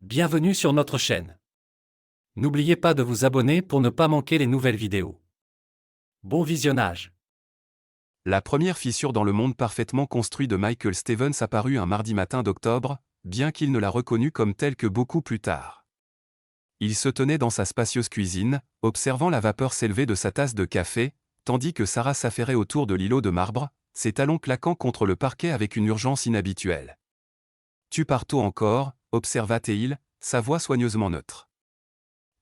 Bienvenue sur notre chaîne. N'oubliez pas de vous abonner pour ne pas manquer les nouvelles vidéos. Bon visionnage. La première fissure dans le monde parfaitement construit de Michael Stevens apparut un mardi matin d'octobre, bien qu'il ne l'a reconnu comme tel que beaucoup plus tard. Il se tenait dans sa spacieuse cuisine, observant la vapeur s'élever de sa tasse de café, tandis que Sarah s'affairait autour de l'îlot de marbre, ses talons claquant contre le parquet avec une urgence inhabituelle. « Tu pars tôt encore » observa-t-il, sa voix soigneusement neutre.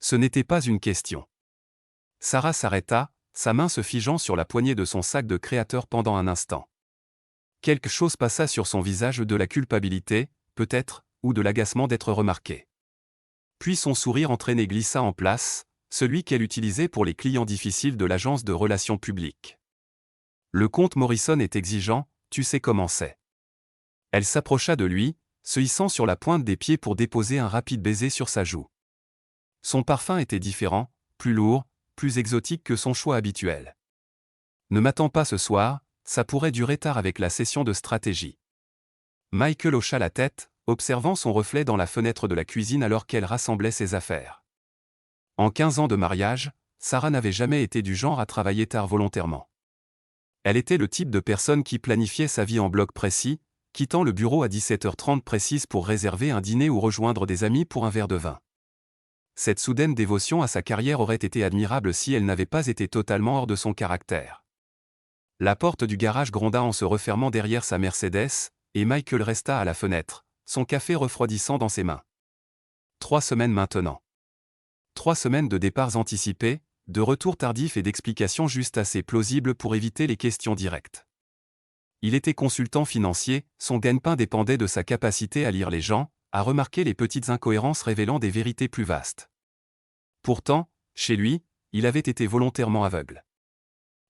Ce n'était pas une question. Sarah s'arrêta, sa main se figeant sur la poignée de son sac de créateur pendant un instant. Quelque chose passa sur son visage, de la culpabilité, peut-être, ou de l'agacement d'être remarqué. Puis son sourire entraîné glissa en place, celui qu'elle utilisait pour les clients difficiles de l'agence de relations publiques. Le comte Morrison est exigeant, tu sais comment c'est. Elle s'approcha de lui, se hissant sur la pointe des pieds pour déposer un rapide baiser sur sa joue. Son parfum était différent, plus lourd, plus exotique que son choix habituel. Ne m'attends pas ce soir, ça pourrait durer tard avec la session de stratégie. Michael hocha la tête, observant son reflet dans la fenêtre de la cuisine alors qu'elle rassemblait ses affaires. En 15 ans de mariage, Sarah n'avait jamais été du genre à travailler tard volontairement. Elle était le type de personne qui planifiait sa vie en bloc précis, quittant le bureau à 17h30 précise pour réserver un dîner ou rejoindre des amis pour un verre de vin. Cette soudaine dévotion à sa carrière aurait été admirable si elle n'avait pas été totalement hors de son caractère. La porte du garage gronda en se refermant derrière sa Mercedes, et Michael resta à la fenêtre, son café refroidissant dans ses mains. 3 semaines maintenant. 3 semaines de départs anticipés, de retours tardifs et d'explications juste assez plausibles pour éviter les questions directes. Il était consultant financier, son gagne-pain dépendait de sa capacité à lire les gens, à remarquer les petites incohérences révélant des vérités plus vastes. Pourtant, chez lui, il avait été volontairement aveugle.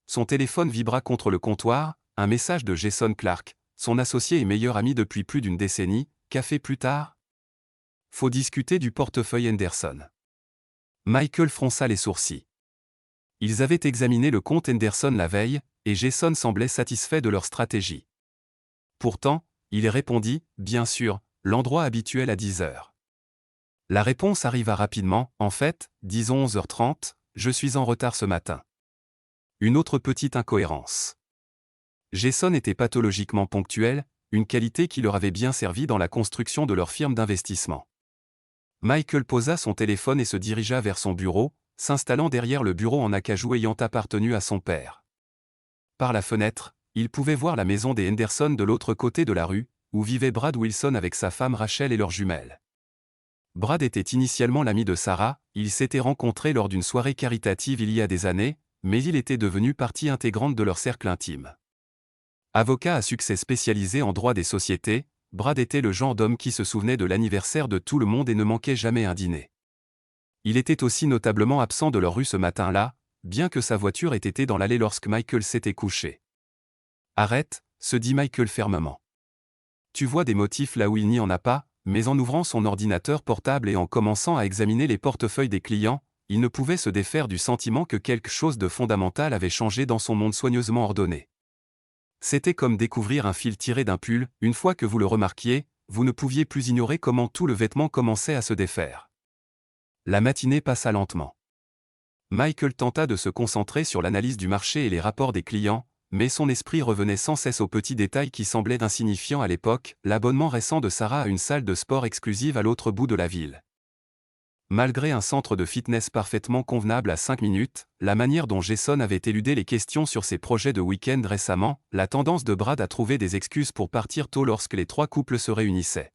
Son téléphone vibra contre le comptoir, un message de Jason Clark, son associé et meilleur ami depuis plus d'une décennie. Café plus tard ? Faut discuter du portefeuille Henderson. Michael fronça les sourcils. Ils avaient examiné le compte Henderson la veille, et Jason semblait satisfait de leur stratégie. Pourtant, il répondit, bien sûr, l'endroit habituel à 10 heures. La réponse arriva rapidement, en fait, disons 11h30, je suis en retard ce matin. Une autre petite incohérence. Jason était pathologiquement ponctuel, une qualité qui leur avait bien servi dans la construction de leur firme d'investissement. Michael posa son téléphone et se dirigea vers son bureau, s'installant derrière le bureau en acajou ayant appartenu à son père. Par la fenêtre, il pouvait voir la maison des Henderson de l'autre côté de la rue, où vivait Brad Wilson avec sa femme Rachel et leurs jumelles. Brad était initialement l'ami de Sarah, ils s'étaient rencontrés lors d'une soirée caritative il y a des années, mais il était devenu partie intégrante de leur cercle intime. Avocat à succès spécialisé en droit des sociétés, Brad était le genre d'homme qui se souvenait de l'anniversaire de tout le monde et ne manquait jamais un dîner. Il était aussi notablement absent de leur rue ce matin-là, bien que sa voiture ait été dans l'allée lorsque Michael s'était couché. « Arrête », se dit Michael fermement. « Tu vois des motifs là où il n'y en a pas », mais en ouvrant son ordinateur portable et en commençant à examiner les portefeuilles des clients, il ne pouvait se défaire du sentiment que quelque chose de fondamental avait changé dans son monde soigneusement ordonné. C'était comme découvrir un fil tiré d'un pull, une fois que vous le remarquiez, vous ne pouviez plus ignorer comment tout le vêtement commençait à se défaire. La matinée passa lentement. Michael tenta de se concentrer sur l'analyse du marché et les rapports des clients, mais son esprit revenait sans cesse aux petits détails qui semblaient insignifiants à l'époque, l'abonnement récent de Sarah à une salle de sport exclusive à l'autre bout de la ville. Malgré un centre de fitness parfaitement convenable à 5 minutes, la manière dont Jason avait éludé les questions sur ses projets de week-end récemment, la tendance de Brad à trouver des excuses pour partir tôt lorsque les 3 couples se réunissaient.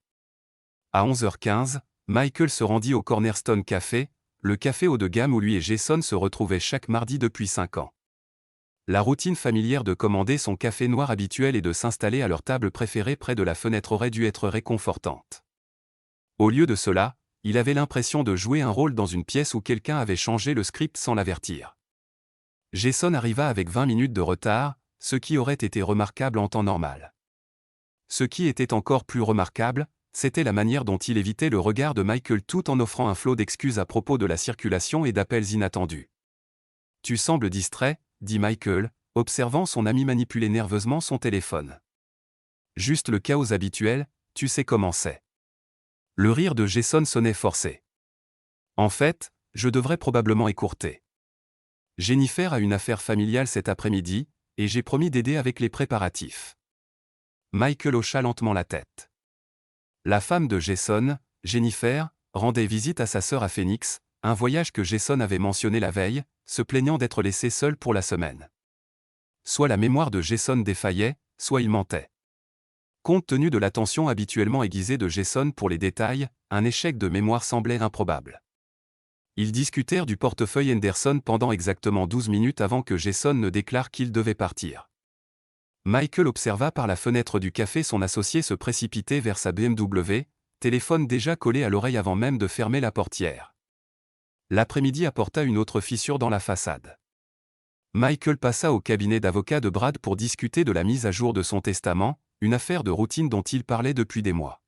À 11h15, Michael se rendit au Cornerstone Café, le café haut de gamme où lui et Jason se retrouvaient chaque mardi depuis 5 ans. La routine familière de commander son café noir habituel et de s'installer à leur table préférée près de la fenêtre aurait dû être réconfortante. Au lieu de cela, il avait l'impression de jouer un rôle dans une pièce où quelqu'un avait changé le script sans l'avertir. Jason arriva avec 20 minutes de retard, ce qui aurait été remarquable en temps normal. Ce qui était encore plus remarquable, c'était la manière dont il évitait le regard de Michael tout en offrant un flot d'excuses à propos de la circulation et d'appels inattendus. « Tu sembles distrait », dit Michael, observant son ami manipuler nerveusement son téléphone. « Juste le chaos habituel, tu sais comment c'est. » Le rire de Jason sonnait forcé. En fait, je devrais probablement écourter. Jennifer a une affaire familiale cet après-midi, et j'ai promis d'aider avec les préparatifs. Michael hocha lentement la tête. La femme de Jason, Jennifer, rendait visite à sa sœur à Phoenix, un voyage que Jason avait mentionné la veille, se plaignant d'être laissé seul pour la semaine. Soit la mémoire de Jason défaillait, soit il mentait. Compte tenu de l'attention habituellement aiguisée de Jason pour les détails, un échec de mémoire semblait improbable. Ils discutèrent du portefeuille Henderson pendant exactement 12 minutes avant que Jason ne déclare qu'il devait partir. Michael observa par la fenêtre du café son associé se précipiter vers sa BMW, téléphone déjà collé à l'oreille avant même de fermer la portière. L'après-midi apporta une autre fissure dans la façade. Michael passa au cabinet d'avocat de Brad pour discuter de la mise à jour de son testament, une affaire de routine dont il parlait depuis des mois.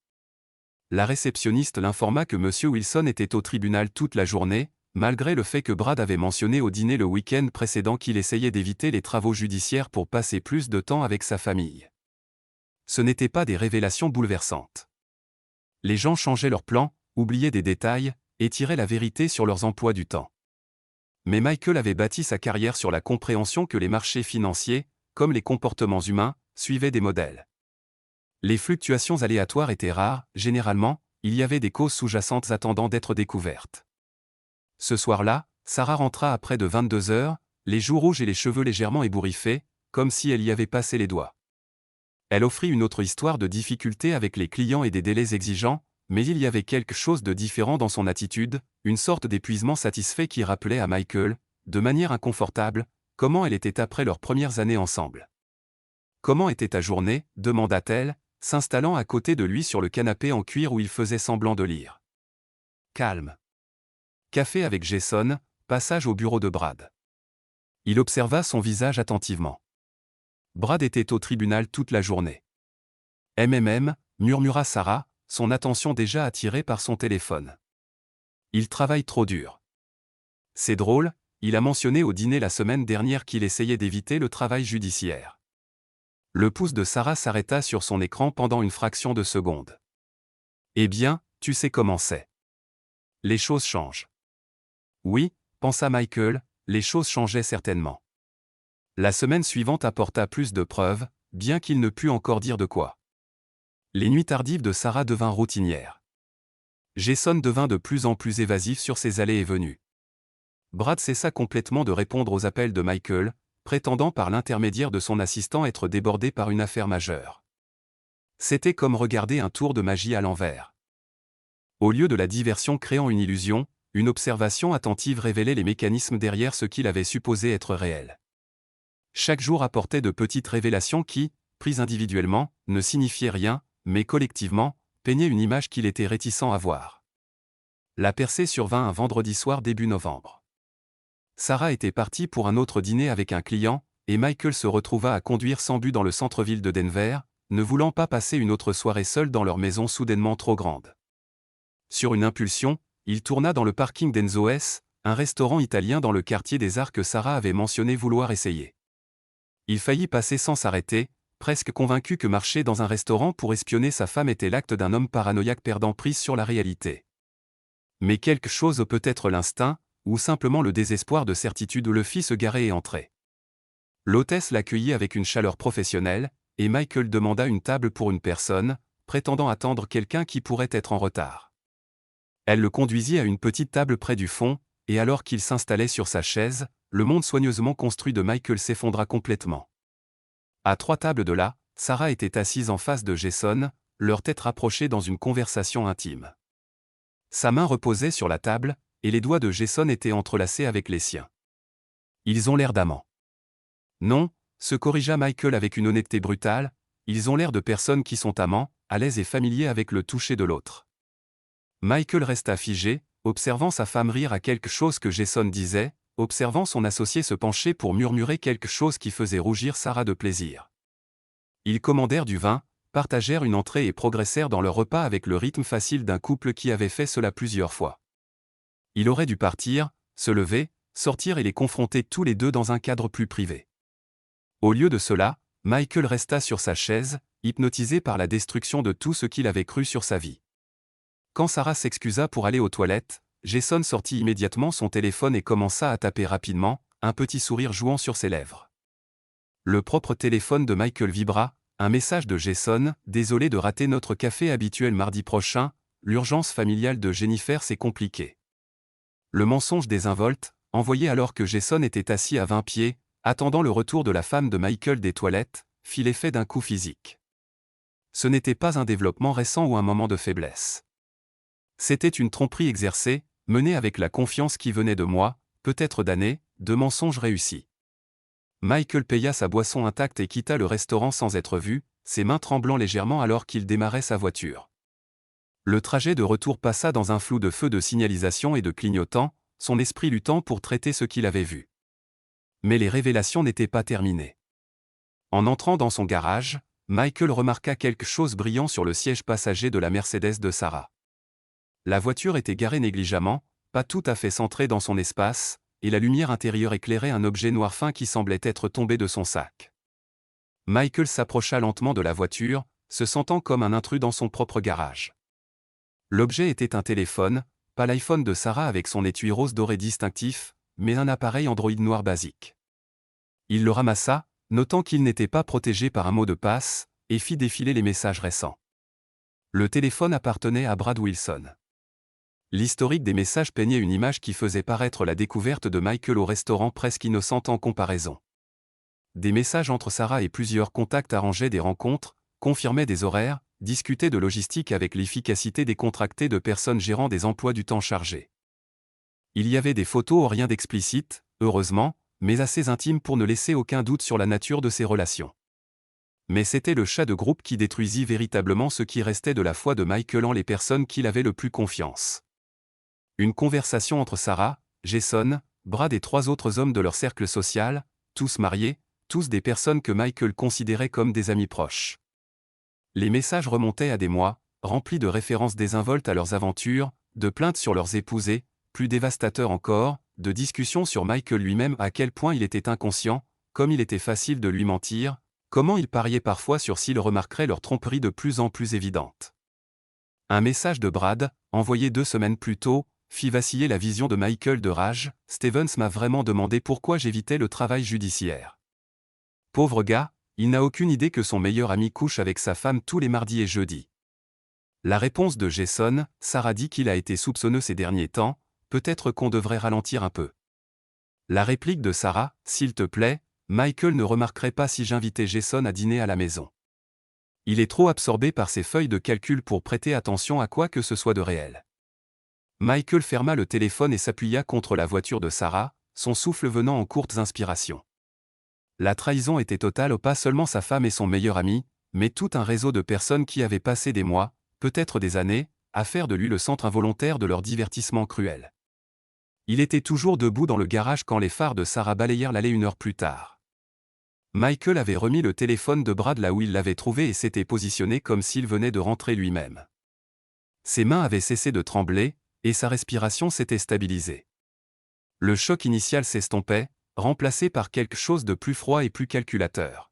La réceptionniste l'informa que M. Wilson était au tribunal toute la journée, malgré le fait que Brad avait mentionné au dîner le week-end précédent qu'il essayait d'éviter les travaux judiciaires pour passer plus de temps avec sa famille. Ce n'étaient pas des révélations bouleversantes. Les gens changeaient leurs plans, oubliaient des détails, et tiraient la vérité sur leurs emplois du temps. Mais Michael avait bâti sa carrière sur la compréhension que les marchés financiers, comme les comportements humains, suivaient des modèles. Les fluctuations aléatoires étaient rares, généralement, il y avait des causes sous-jacentes attendant d'être découvertes. Ce soir-là, Sarah rentra à près de 22 heures, les joues rouges et les cheveux légèrement ébouriffés, comme si elle y avait passé les doigts. Elle offrit une autre histoire de difficultés avec les clients et des délais exigeants, mais il y avait quelque chose de différent dans son attitude, une sorte d'épuisement satisfait qui rappelait à Michael, de manière inconfortable, comment elle était après leurs premières années ensemble. « Comment était ta journée » demanda-t-elle, s'installant à côté de lui sur le canapé en cuir où il faisait semblant de lire. Calme. Café avec Jason, passage au bureau de Brad. Il observa son visage attentivement. Brad était au tribunal toute la journée. Murmura Sarah, son attention déjà attirée par son téléphone. Il travaille trop dur. C'est drôle, il a mentionné au dîner la semaine dernière qu'il essayait d'éviter le travail judiciaire. Le pouce de Sarah s'arrêta sur son écran pendant une fraction de seconde. Eh bien, tu sais comment c'est. Les choses changent. Oui, pensa Michael, les choses changeaient certainement. La semaine suivante apporta plus de preuves, bien qu'il ne pût encore dire de quoi. Les nuits tardives de Sarah devinrent routinières. Jason devint de plus en plus évasif sur ses allées et venues. Brad cessa complètement de répondre aux appels de Michael, prétendant par l'intermédiaire de son assistant être débordé par une affaire majeure. C'était comme regarder un tour de magie à l'envers. Au lieu de la diversion créant une illusion, une observation attentive révélait les mécanismes derrière ce qu'il avait supposé être réel. Chaque jour apportait de petites révélations qui, prises individuellement, ne signifiaient rien, mais collectivement, peignaient une image qu'il était réticent à voir. La percée survint un vendredi soir début novembre. Sarah était partie pour un autre dîner avec un client, et Michael se retrouva à conduire sans but dans le centre-ville de Denver, ne voulant pas passer une autre soirée seule dans leur maison soudainement trop grande. Sur une impulsion, il tourna dans le parking d'Enzo's, un restaurant italien dans le quartier des Arts que Sarah avait mentionné vouloir essayer. Il faillit passer sans s'arrêter, presque convaincu que marcher dans un restaurant pour espionner sa femme était l'acte d'un homme paranoïaque perdant prise sur la réalité. Mais quelque chose, peut-être l'instinct, ou simplement le désespoir de certitude, le fit se garer et entrer. L'hôtesse l'accueillit avec une chaleur professionnelle, et Michael demanda une table pour une personne, prétendant attendre quelqu'un qui pourrait être en retard. Elle le conduisit à une petite table près du fond, et alors qu'il s'installait sur sa chaise, le monde soigneusement construit de Michael s'effondra complètement. À 3 tables de là, Sarah était assise en face de Jason, leurs têtes rapprochées dans une conversation intime. Sa main reposait sur la table, et les doigts de Jason étaient entrelacés avec les siens. Ils ont l'air d'amants. Non, se corrigea Michael avec une honnêteté brutale, ils ont l'air de personnes qui sont amants, à l'aise et familiers avec le toucher de l'autre. Michael resta figé, observant sa femme rire à quelque chose que Jason disait, observant son associé se pencher pour murmurer quelque chose qui faisait rougir Sarah de plaisir. Ils commandèrent du vin, partagèrent une entrée et progressèrent dans leur repas avec le rythme facile d'un couple qui avait fait cela plusieurs fois. Il aurait dû partir, se lever, sortir et les confronter tous les deux dans un cadre plus privé. Au lieu de cela, Michael resta sur sa chaise, hypnotisé par la destruction de tout ce qu'il avait cru sur sa vie. Quand Sarah s'excusa pour aller aux toilettes, Jason sortit immédiatement son téléphone et commença à taper rapidement, un petit sourire jouant sur ses lèvres. Le propre téléphone de Michael vibra, un message de Jason: « Désolé de rater notre café habituel mardi prochain, l'urgence familiale de Jennifer s'est compliquée. » Le mensonge désinvolte, envoyé alors que Jason était assis à 20 pieds, attendant le retour de la femme de Michael des toilettes, fit l'effet d'un coup physique. Ce n'était pas un développement récent ou un moment de faiblesse. C'était une tromperie exercée, menée avec la confiance qui venait de moi, peut-être d'années, de mensonges réussis. Michael paya sa boisson intacte et quitta le restaurant sans être vu, ses mains tremblant légèrement alors qu'il démarrait sa voiture. Le trajet de retour passa dans un flou de feux de signalisation et de clignotants, son esprit luttant pour traiter ce qu'il avait vu. Mais les révélations n'étaient pas terminées. En entrant dans son garage, Michael remarqua quelque chose brillant sur le siège passager de la Mercedes de Sarah. La voiture était garée négligemment, pas tout à fait centrée dans son espace, et la lumière intérieure éclairait un objet noir fin qui semblait être tombé de son sac. Michael s'approcha lentement de la voiture, se sentant comme un intrus dans son propre garage. L'objet était un téléphone, pas l'iPhone de Sarah avec son étui rose doré distinctif, mais un appareil Android noir basique. Il le ramassa, notant qu'il n'était pas protégé par un mot de passe, et fit défiler les messages récents. Le téléphone appartenait à Brad Wilson. L'historique des messages peignait une image qui faisait paraître la découverte de Michael au restaurant presque innocente en comparaison. Des messages entre Sarah et plusieurs contacts arrangeaient des rencontres, confirmaient des horaires, discutaient de logistique avec l'efficacité décontractée de personnes gérant des emplois du temps chargés. Il y avait des photos, rien d'explicite, heureusement, mais assez intimes pour ne laisser aucun doute sur la nature de ces relations. Mais c'était le chat de groupe qui détruisit véritablement ce qui restait de la foi de Michael en les personnes qu'il avait le plus confiance. Une conversation entre Sarah, Jason, Brad et 3 autres hommes de leur cercle social, tous mariés, tous des personnes que Michael considérait comme des amis proches. Les messages remontaient à des mois, remplis de références désinvoltes à leurs aventures, de plaintes sur leurs épousés, plus dévastateurs encore, de discussions sur Michael lui-même, à quel point il était inconscient, comme il était facile de lui mentir, comment il pariait parfois sur s'il remarquerait leur tromperie de plus en plus évidente. Un message de Brad, envoyé 2 semaines plus tôt, fit vaciller la vision de Michael de rage: « Stevens m'a vraiment demandé pourquoi j'évitais le travail judiciaire. Pauvre gars, il n'a aucune idée que son meilleur ami couche avec sa femme tous les mardis et jeudis. » La réponse de Jason: « Sarah dit qu'il a été soupçonneux ces derniers temps, peut-être qu'on devrait ralentir un peu. » La réplique de Sarah: « S'il te plaît, Michael ne remarquerait pas si j'invitais Jason à dîner à la maison. Il est trop absorbé par ses feuilles de calcul pour prêter attention à quoi que ce soit de réel. » Michael ferma le téléphone et s'appuya contre la voiture de Sarah, son souffle venant en courtes inspirations. La trahison était totale, pas seulement sa femme et son meilleur ami, mais tout un réseau de personnes qui avaient passé des mois, peut-être des années, à faire de lui le centre involontaire de leur divertissement cruel. Il était toujours debout dans le garage quand les phares de Sarah balayèrent l'allée 1 heure plus tard. Michael avait remis le téléphone de Brad là où il l'avait trouvé et s'était positionné comme s'il venait de rentrer lui-même. Ses mains avaient cessé de trembler, et sa respiration s'était stabilisée. Le choc initial s'estompait, remplacé par quelque chose de plus froid et plus calculateur.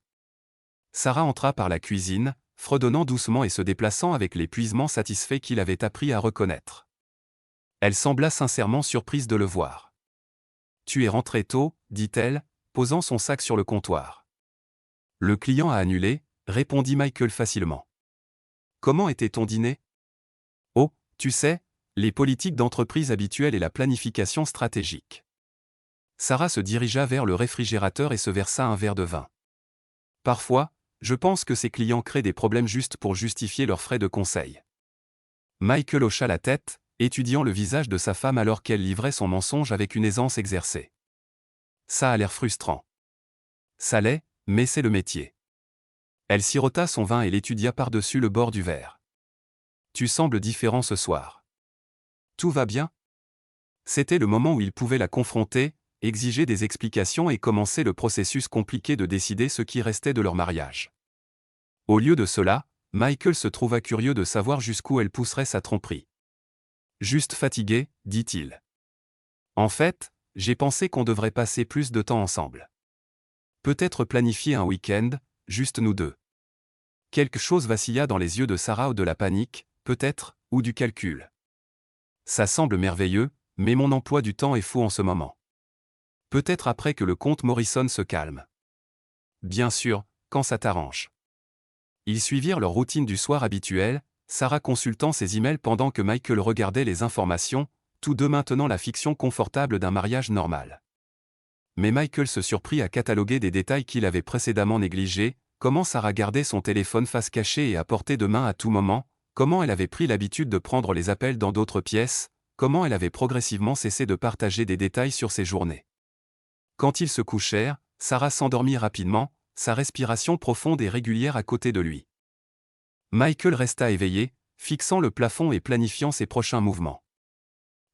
Sarah entra par la cuisine, fredonnant doucement et se déplaçant avec l'épuisement satisfait qu'il avait appris à reconnaître. Elle sembla sincèrement surprise de le voir. « Tu es rentré tôt » dit-elle, posant son sac sur le comptoir. « Le client a annulé » répondit Michael facilement. « Comment était ton dîner ?»« Oh, tu sais, les politiques d'entreprise habituelles et la planification stratégique. » Sarah se dirigea vers le réfrigérateur et se versa un verre de vin. « Parfois, je pense que ces clients créent des problèmes juste pour justifier leurs frais de conseil. » Michael hocha la tête, étudiant le visage de sa femme alors qu'elle livrait son mensonge avec une aisance exercée. « Ça a l'air frustrant. »« Ça l'est, mais c'est le métier. » Elle sirota son vin et l'étudia par-dessus le bord du verre. « Tu sembles différent ce soir. Tout va bien ?» C'était le moment où il pouvait la confronter, exiger des explications et commencer le processus compliqué de décider ce qui restait de leur mariage. Au lieu de cela, Michael se trouva curieux de savoir jusqu'où elle pousserait sa tromperie. « Juste fatigué » dit-il. « En fait, j'ai pensé qu'on devrait passer plus de temps ensemble. Peut-être planifier un week-end, juste nous deux. » Quelque chose vacilla dans les yeux de Sarah ou de la panique, peut-être, ou du calcul. Ça semble merveilleux, mais mon emploi du temps est fou en ce moment. Peut-être après que le comte Morrison se calme. Bien sûr, quand ça t'arrange. Ils suivirent leur routine du soir habituelle, Sarah consultant ses emails pendant que Michael regardait les informations, tous deux maintenant la fiction confortable d'un mariage normal. Mais Michael se surprit à cataloguer des détails qu'il avait précédemment négligés, comment Sarah gardait son téléphone face cachée et à portée de main à tout moment, comment elle avait pris l'habitude de prendre les appels dans d'autres pièces, comment elle avait progressivement cessé de partager des détails sur ses journées. Quand ils se couchèrent, Sarah s'endormit rapidement, sa respiration profonde et régulière à côté de lui. Michael resta éveillé, fixant le plafond et planifiant ses prochains mouvements.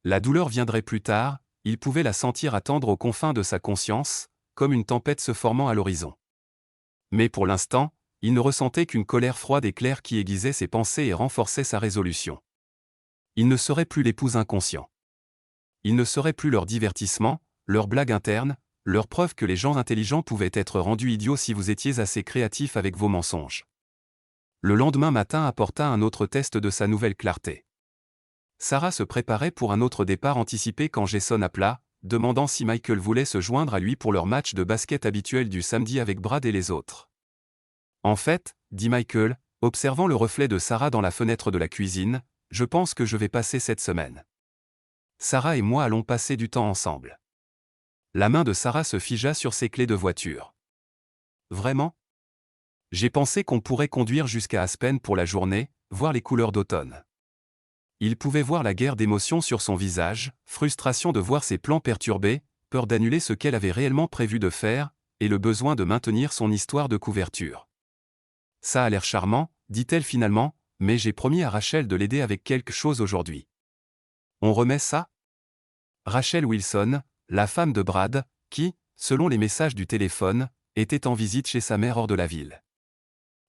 La douleur viendrait plus tard, il pouvait la sentir attendre aux confins de sa conscience, comme une tempête se formant à l'horizon. Mais pour l'instant, il ne ressentait qu'une colère froide et claire qui aiguisait ses pensées et renforçait sa résolution. Il ne serait plus l'époux inconscient. Il ne serait plus leur divertissement, leur blague interne, leur preuve que les gens intelligents pouvaient être rendus idiots si vous étiez assez créatif avec vos mensonges. Le lendemain matin apporta un autre test de sa nouvelle clarté. Sarah se préparait pour un autre départ anticipé quand Jason appela, demandant si Michael voulait se joindre à lui pour leur match de basket habituel du samedi avec Brad et les autres. En fait, dit Michael, observant le reflet de Sarah dans la fenêtre de la cuisine, je pense que je vais passer cette semaine. Sarah et moi allons passer du temps ensemble. La main de Sarah se figea sur ses clés de voiture. Vraiment ? J'ai pensé qu'on pourrait conduire jusqu'à Aspen pour la journée, voir les couleurs d'automne. Il pouvait voir la guerre d'émotions sur son visage, frustration de voir ses plans perturbés, peur d'annuler ce qu'elle avait réellement prévu de faire, et le besoin de maintenir son histoire de couverture. Ça a l'air charmant, dit-elle finalement, mais j'ai promis à Rachel de l'aider avec quelque chose aujourd'hui. On remet ça ? Rachel Wilson, la femme de Brad, qui, selon les messages du téléphone, était en visite chez sa mère hors de la ville.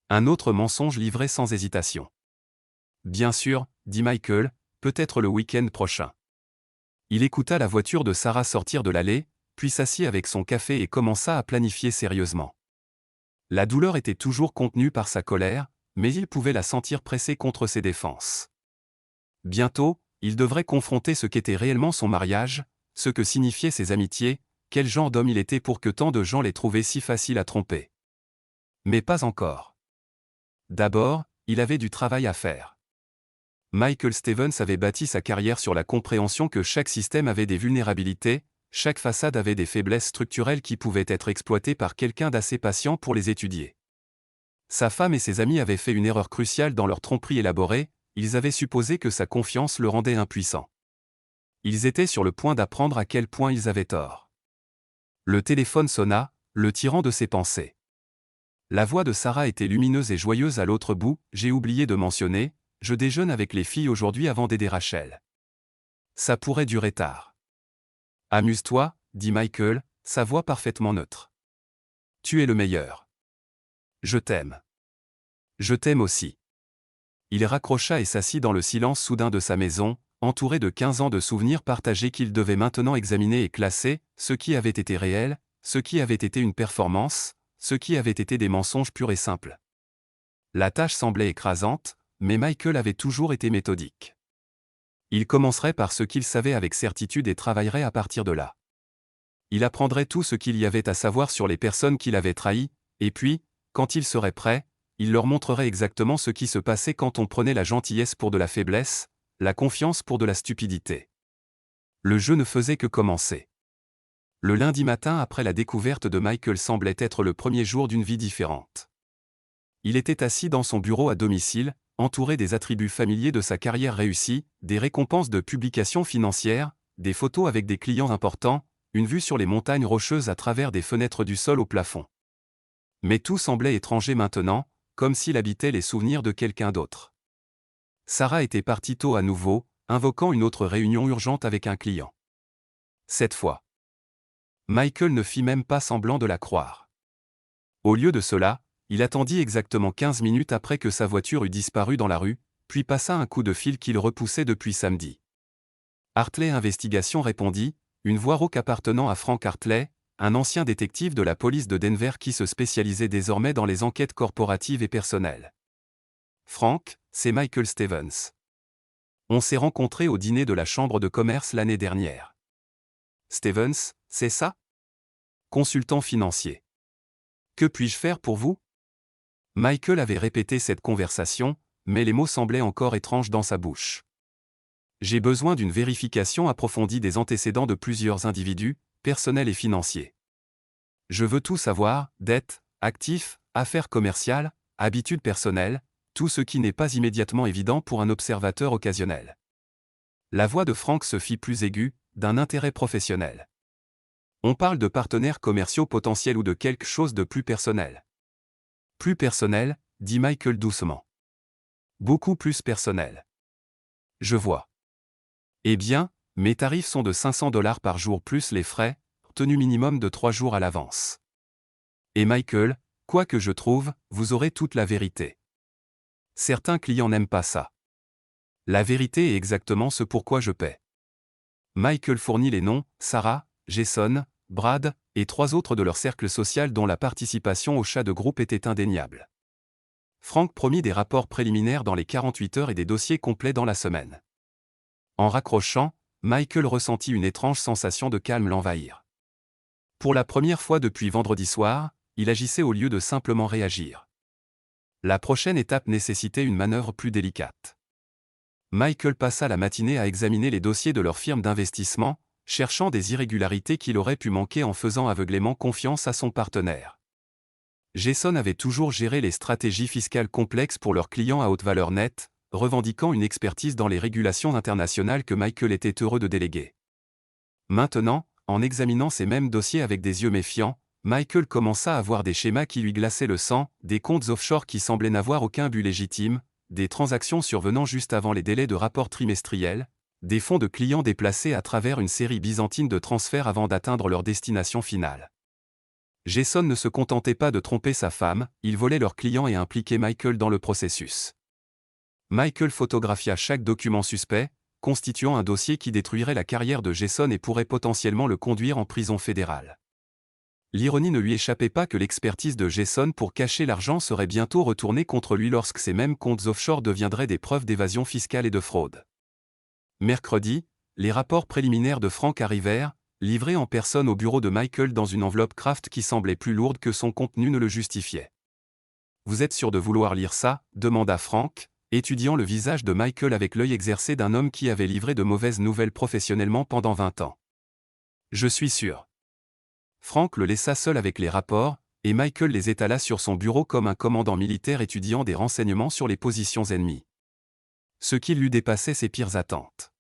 Un autre mensonge livré sans hésitation. Bien sûr, dit Michael, peut-être le week-end prochain. Il écouta la voiture de Sarah sortir de l'allée, puis s'assit avec son café et commença à planifier sérieusement. La douleur était toujours contenue par sa colère, mais il pouvait la sentir pressée contre ses défenses. Bientôt, il devrait confronter ce qu'était réellement son mariage, ce que signifiaient ses amitiés, quel genre d'homme il était pour que tant de gens l'aient trouvé si facile à tromper. Mais pas encore. D'abord, il avait du travail à faire. Michael Stevens avait bâti sa carrière sur la compréhension que chaque système avait des vulnérabilités, chaque façade avait des faiblesses structurelles qui pouvaient être exploitées par quelqu'un d'assez patient pour les étudier. Sa femme et ses amis avaient fait une erreur cruciale dans leur tromperie élaborée, ils avaient supposé que sa confiance le rendait impuissant. Ils étaient sur le point d'apprendre à quel point ils avaient tort. Le téléphone sonna, le tirant de ses pensées. La voix de Sarah était lumineuse et joyeuse à l'autre bout, j'ai oublié de mentionner, je déjeune avec les filles aujourd'hui avant d'aider Rachel. Ça pourrait durer tard. Amuse-toi, dit Michael, sa voix parfaitement neutre. Tu es le meilleur. Je t'aime. Je t'aime aussi. Il raccrocha et s'assit dans le silence soudain de sa maison, entouré de 15 ans de souvenirs partagés qu'il devait maintenant examiner et classer, ce qui avait été réel, ce qui avait été une performance, ce qui avait été des mensonges purs et simples. La tâche semblait écrasante, mais Michael avait toujours été méthodique. Il commencerait par ce qu'il savait avec certitude et travaillerait à partir de là. Il apprendrait tout ce qu'il y avait à savoir sur les personnes qu'il avait trahies, et puis, quand il serait prêt, il leur montrerait exactement ce qui se passait quand on prenait la gentillesse pour de la faiblesse, la confiance pour de la stupidité. Le jeu ne faisait que commencer. Le lundi matin après la découverte de Michael semblait être le premier jour d'une vie différente. Il était assis dans son bureau à domicile, entouré des attributs familiers de sa carrière réussie, des récompenses de publications financières, des photos avec des clients importants, une vue sur les montagnes rocheuses à travers des fenêtres du sol au plafond. Mais tout semblait étranger maintenant, comme s'il habitait les souvenirs de quelqu'un d'autre. Sarah était partie tôt à nouveau, invoquant une autre réunion urgente avec un client. Cette fois, Michael ne fit même pas semblant de la croire. Au lieu de cela, il attendit exactement 15 minutes après que sa voiture eut disparu dans la rue, puis passa un coup de fil qu'il repoussait depuis samedi. Hartley Investigation répondit, une voix rauque appartenant à Frank Hartley, un ancien détective de la police de Denver qui se spécialisait désormais dans les enquêtes corporatives et personnelles. Frank, c'est Michael Stevens. On s'est rencontrés au dîner de la Chambre de commerce l'année dernière. Stevens, c'est ça? Consultant financier. Que puis-je faire pour vous? Michael avait répété cette conversation, mais les mots semblaient encore étranges dans sa bouche. J'ai besoin d'une vérification approfondie des antécédents de plusieurs individus, personnels et financiers. Je veux tout savoir, dettes, actifs, affaires commerciales, habitudes personnelles, tout ce qui n'est pas immédiatement évident pour un observateur occasionnel. La voix de Frank se fit plus aiguë, d'un intérêt professionnel. On parle de partenaires commerciaux potentiels ou de quelque chose de plus personnel. Plus personnel, dit Michael doucement. Beaucoup plus personnel. Je vois. Eh bien, mes tarifs sont de $500 par jour plus les frais, tenue minimum de 3 jours à l'avance. Et Michael, quoi que je trouve, vous aurez toute la vérité. Certains clients n'aiment pas ça. La vérité est exactement ce pourquoi je paie. Michael fournit les noms, Sarah, Jason, Brad, et 3 autres de leur cercle social dont la participation au chat de groupe était indéniable. Frank promit des rapports préliminaires dans les 48 heures et des dossiers complets dans la semaine. En raccrochant, Michael ressentit une étrange sensation de calme l'envahir. Pour la première fois depuis vendredi soir, il agissait au lieu de simplement réagir. La prochaine étape nécessitait une manœuvre plus délicate. Michael passa la matinée à examiner les dossiers de leur firme d'investissement, cherchant des irrégularités qu'il aurait pu manquer en faisant aveuglément confiance à son partenaire. Jason avait toujours géré les stratégies fiscales complexes pour leurs clients à haute valeur nette, revendiquant une expertise dans les régulations internationales que Michael était heureux de déléguer. Maintenant, en examinant ces mêmes dossiers avec des yeux méfiants, Michael commença à voir des schémas qui lui glaçaient le sang, des comptes offshore qui semblaient n'avoir aucun but légitime, des transactions survenant juste avant les délais de rapport trimestriel, des fonds de clients déplacés à travers une série byzantine de transferts avant d'atteindre leur destination finale. Jason ne se contentait pas de tromper sa femme, il volait leurs clients et impliquait Michael dans le processus. Michael photographia chaque document suspect, constituant un dossier qui détruirait la carrière de Jason et pourrait potentiellement le conduire en prison fédérale. L'ironie ne lui échappait pas que l'expertise de Jason pour cacher l'argent serait bientôt retournée contre lui lorsque ces mêmes comptes offshore deviendraient des preuves d'évasion fiscale et de fraude. Mercredi, les rapports préliminaires de Frank arrivèrent, livrés en personne au bureau de Michael dans une enveloppe Kraft qui semblait plus lourde que son contenu ne le justifiait. « Vous êtes sûr de vouloir lire ça ?» demanda Frank, étudiant le visage de Michael avec l'œil exercé d'un homme qui avait livré de mauvaises nouvelles professionnellement pendant 20 ans. « Je suis sûr. » Frank le laissa seul avec les rapports, et Michael les étala sur son bureau comme un commandant militaire étudiant des renseignements sur les positions ennemies. Ce qui lui dépassait ses pires attentes.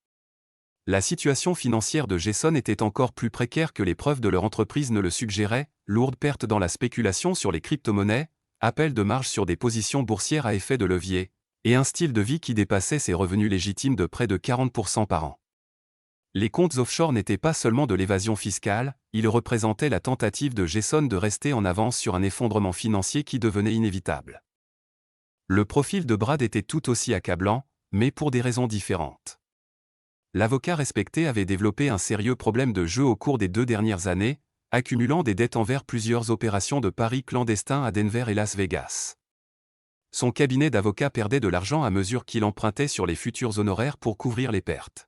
La situation financière de Jason était encore plus précaire que les preuves de leur entreprise ne le suggéraient, lourdes pertes dans la spéculation sur les crypto-monnaies, appel de marge sur des positions boursières à effet de levier, et un style de vie qui dépassait ses revenus légitimes de près de 40% par an. Les comptes offshore n'étaient pas seulement de l'évasion fiscale, ils représentaient la tentative de Jason de rester en avance sur un effondrement financier qui devenait inévitable. Le profil de Brad était tout aussi accablant, mais pour des raisons différentes. L'avocat respecté avait développé un sérieux problème de jeu au cours des 2 dernières années, accumulant des dettes envers plusieurs opérations de paris clandestins à Denver et Las Vegas. Son cabinet d'avocats perdait de l'argent à mesure qu'il empruntait sur les futurs honoraires pour couvrir les pertes.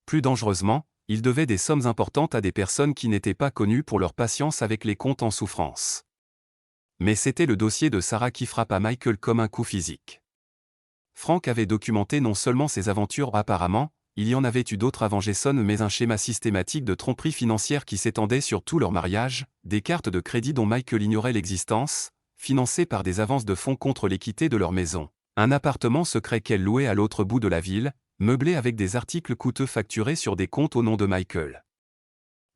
Plus dangereusement, il devait des sommes importantes à des personnes qui n'étaient pas connues pour leur patience avec les comptes en souffrance. Mais c'était le dossier de Sarah qui frappa Michael comme un coup physique. Frank avait documenté non seulement ses aventures apparemment, il y en avait eu d'autres avant Jason mais un schéma systématique de tromperie financière qui s'étendait sur tout leur mariage, des cartes de crédit dont Michael ignorait l'existence, financées par des avances de fonds contre l'équité de leur maison, un appartement secret qu'elle louait à l'autre bout de la ville, meublé avec des articles coûteux facturés sur des comptes au nom de Michael.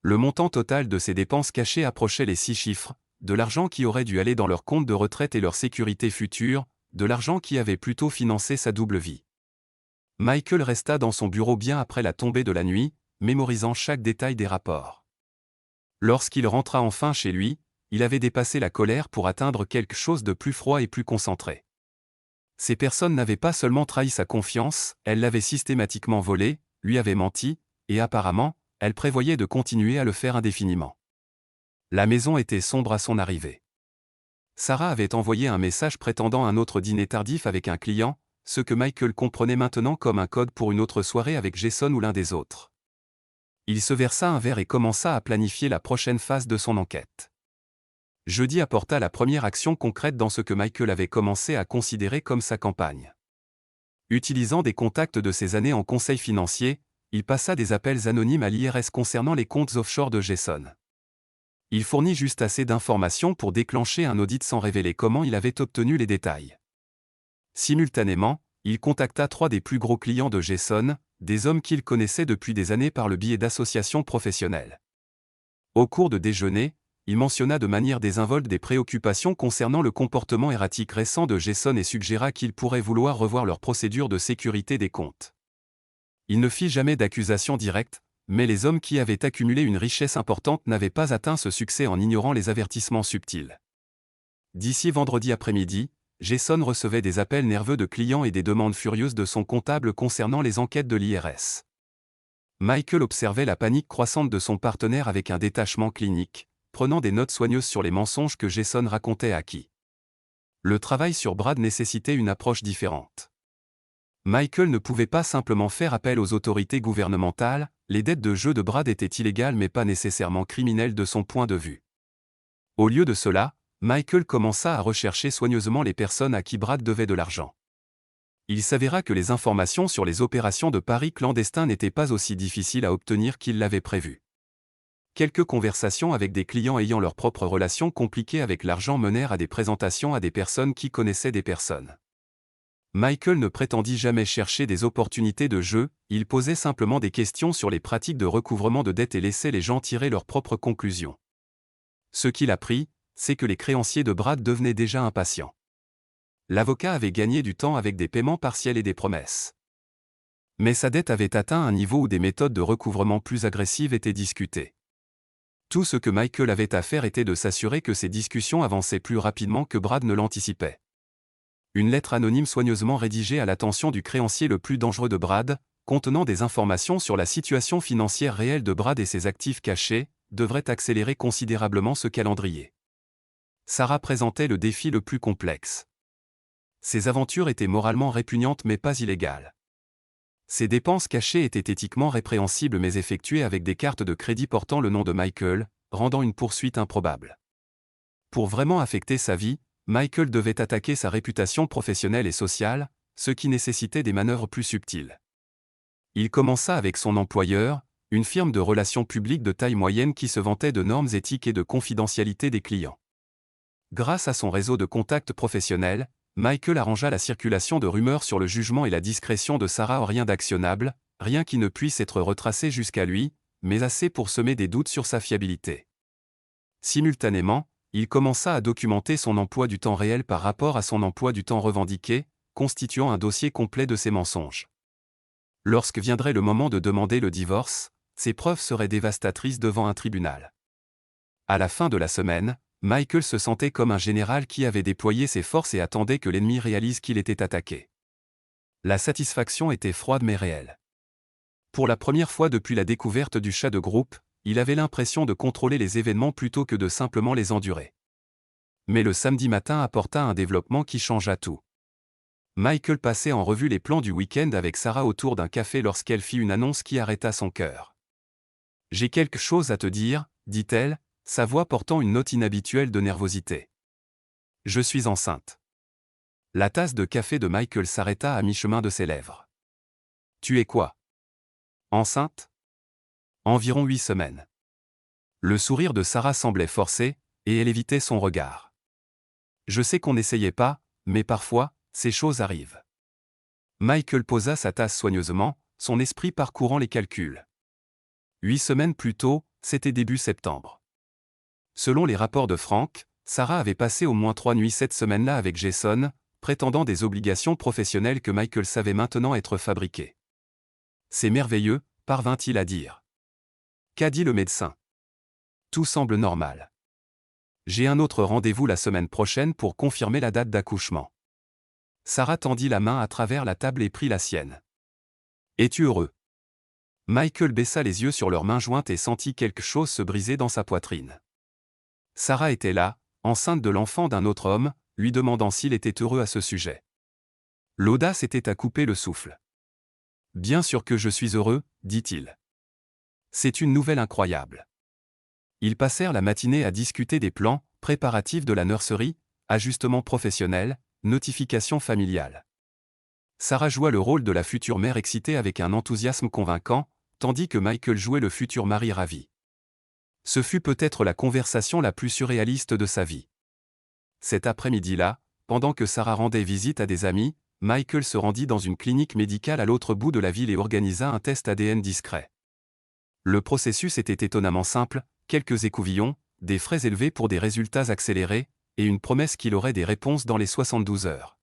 Le montant total de ces dépenses cachées approchait les 6 chiffres, de l'argent qui aurait dû aller dans leur compte de retraite et leur sécurité future, de l'argent qui avait plutôt financé sa double vie. Michael resta dans son bureau bien après la tombée de la nuit, mémorisant chaque détail des rapports. Lorsqu'il rentra enfin chez lui, il avait dépassé la colère pour atteindre quelque chose de plus froid et plus concentré. Ces personnes n'avaient pas seulement trahi sa confiance, elles l'avaient systématiquement volé, lui avaient menti, et apparemment, elles prévoyaient de continuer à le faire indéfiniment. La maison était sombre à son arrivée. Sarah avait envoyé un message prétendant un autre dîner tardif avec un client, ce que Michael comprenait maintenant comme un code pour une autre soirée avec Jason ou l'un des autres. Il se versa un verre et commença à planifier la prochaine phase de son enquête. Jeudi apporta la première action concrète dans ce que Michael avait commencé à considérer comme sa campagne. Utilisant des contacts de ses années en conseil financier, il passa des appels anonymes à l'IRS concernant les comptes offshore de Jason. Il fournit juste assez d'informations pour déclencher un audit sans révéler comment il avait obtenu les détails. Simultanément, il contacta 3 des plus gros clients de Jason, des hommes qu'il connaissait depuis des années par le biais d'associations professionnelles. Au cours de déjeuner, il mentionna de manière désinvolte des préoccupations concernant le comportement erratique récent de Jason et suggéra qu'il pourrait vouloir revoir leur procédure de sécurité des comptes. Il ne fit jamais d'accusation directe, mais les hommes qui avaient accumulé une richesse importante n'avaient pas atteint ce succès en ignorant les avertissements subtils. D'ici vendredi après-midi, Jason recevait des appels nerveux de clients et des demandes furieuses de son comptable concernant les enquêtes de l'IRS. Michael observait la panique croissante de son partenaire avec un détachement clinique, prenant des notes soigneuses sur les mensonges que Jason racontait à qui. Le travail sur Brad nécessitait une approche différente. Michael ne pouvait pas simplement faire appel aux autorités gouvernementales, les dettes de jeu de Brad étaient illégales mais pas nécessairement criminelles de son point de vue. Au lieu de cela, Michael commença à rechercher soigneusement les personnes à qui Brad devait de l'argent. Il s'avéra que les informations sur les opérations de paris clandestins n'étaient pas aussi difficiles à obtenir qu'il l'avait prévu. Quelques conversations avec des clients ayant leurs propres relations compliquées avec l'argent menèrent à des présentations à des personnes qui connaissaient des personnes. Michael ne prétendit jamais chercher des opportunités de jeu, il posait simplement des questions sur les pratiques de recouvrement de dettes et laissait les gens tirer leurs propres conclusions. Ce qu'il apprit, c'est que les créanciers de Brad devenaient déjà impatients. L'avocat avait gagné du temps avec des paiements partiels et des promesses. Mais sa dette avait atteint un niveau où des méthodes de recouvrement plus agressives étaient discutées. Tout ce que Michael avait à faire était de s'assurer que ces discussions avançaient plus rapidement que Brad ne l'anticipait. Une lettre anonyme soigneusement rédigée à l'attention du créancier le plus dangereux de Brad, contenant des informations sur la situation financière réelle de Brad et ses actifs cachés, devrait accélérer considérablement ce calendrier. Sarah présentait le défi le plus complexe. Ses aventures étaient moralement répugnantes mais pas illégales. Ses dépenses cachées étaient éthiquement répréhensibles mais effectuées avec des cartes de crédit portant le nom de Michael, rendant une poursuite improbable. Pour vraiment affecter sa vie, Michael devait attaquer sa réputation professionnelle et sociale, ce qui nécessitait des manœuvres plus subtiles. Il commença avec son employeur, une firme de relations publiques de taille moyenne qui se vantait de normes éthiques et de confidentialité des clients. Grâce à son réseau de contacts professionnels, Michael arrangea la circulation de rumeurs sur le jugement et la discrétion de Sarah, rien d'actionnable, rien qui ne puisse être retracé jusqu'à lui, mais assez pour semer des doutes sur sa fiabilité. Simultanément, il commença à documenter son emploi du temps réel par rapport à son emploi du temps revendiqué, constituant un dossier complet de ses mensonges. Lorsque viendrait le moment de demander le divorce, ses preuves seraient dévastatrices devant un tribunal. À la fin de la semaine, Michael se sentait comme un général qui avait déployé ses forces et attendait que l'ennemi réalise qu'il était attaqué. La satisfaction était froide mais réelle. Pour la première fois depuis la découverte du chat de groupe, il avait l'impression de contrôler les événements plutôt que de simplement les endurer. Mais le samedi matin apporta un développement qui changea tout. Michael passait en revue les plans du week-end avec Sarah autour d'un café lorsqu'elle fit une annonce qui arrêta son cœur. « J'ai quelque chose à te dire », dit-elle, sa voix portant une note inhabituelle de nervosité. « Je suis enceinte. » La tasse de café de Michael s'arrêta à mi-chemin de ses lèvres. « Tu es quoi? Enceinte? » Environ 8 semaines. Le sourire de Sarah semblait forcé, et elle évitait son regard. « Je sais qu'on n'essayait pas, mais parfois, ces choses arrivent. » Michael posa sa tasse soigneusement, son esprit parcourant les calculs. 8 semaines plus tôt, c'était début septembre. Selon les rapports de Frank, Sarah avait passé au moins 3 nuits cette semaine-là avec Jason, prétendant des obligations professionnelles que Michael savait maintenant être fabriquées. « C'est merveilleux », parvint-il à dire. « Qu'a dit le médecin? » Tout semble normal. J'ai un autre rendez-vous la semaine prochaine pour confirmer la date d'accouchement. Sarah tendit la main à travers la table et prit la sienne. Es-tu heureux? Michael baissa les yeux sur leurs mains jointes et sentit quelque chose se briser dans sa poitrine. Sarah était là, enceinte de l'enfant d'un autre homme, lui demandant s'il était heureux à ce sujet. L'audace était à couper le souffle. Bien sûr que je suis heureux, dit-il. C'est une nouvelle incroyable. Ils passèrent la matinée à discuter des plans, préparatifs de la nurserie, ajustements professionnels, notifications familiales. Sarah joua le rôle de la future mère excitée avec un enthousiasme convaincant, tandis que Michael jouait le futur mari ravi. Ce fut peut-être la conversation la plus surréaliste de sa vie. Cet après-midi-là, pendant que Sarah rendait visite à des amis, Michael se rendit dans une clinique médicale à l'autre bout de la ville et organisa un test ADN discret. Le processus était étonnamment simple, quelques écouvillons, des frais élevés pour des résultats accélérés, et une promesse qu'il aurait des réponses dans les 72 heures.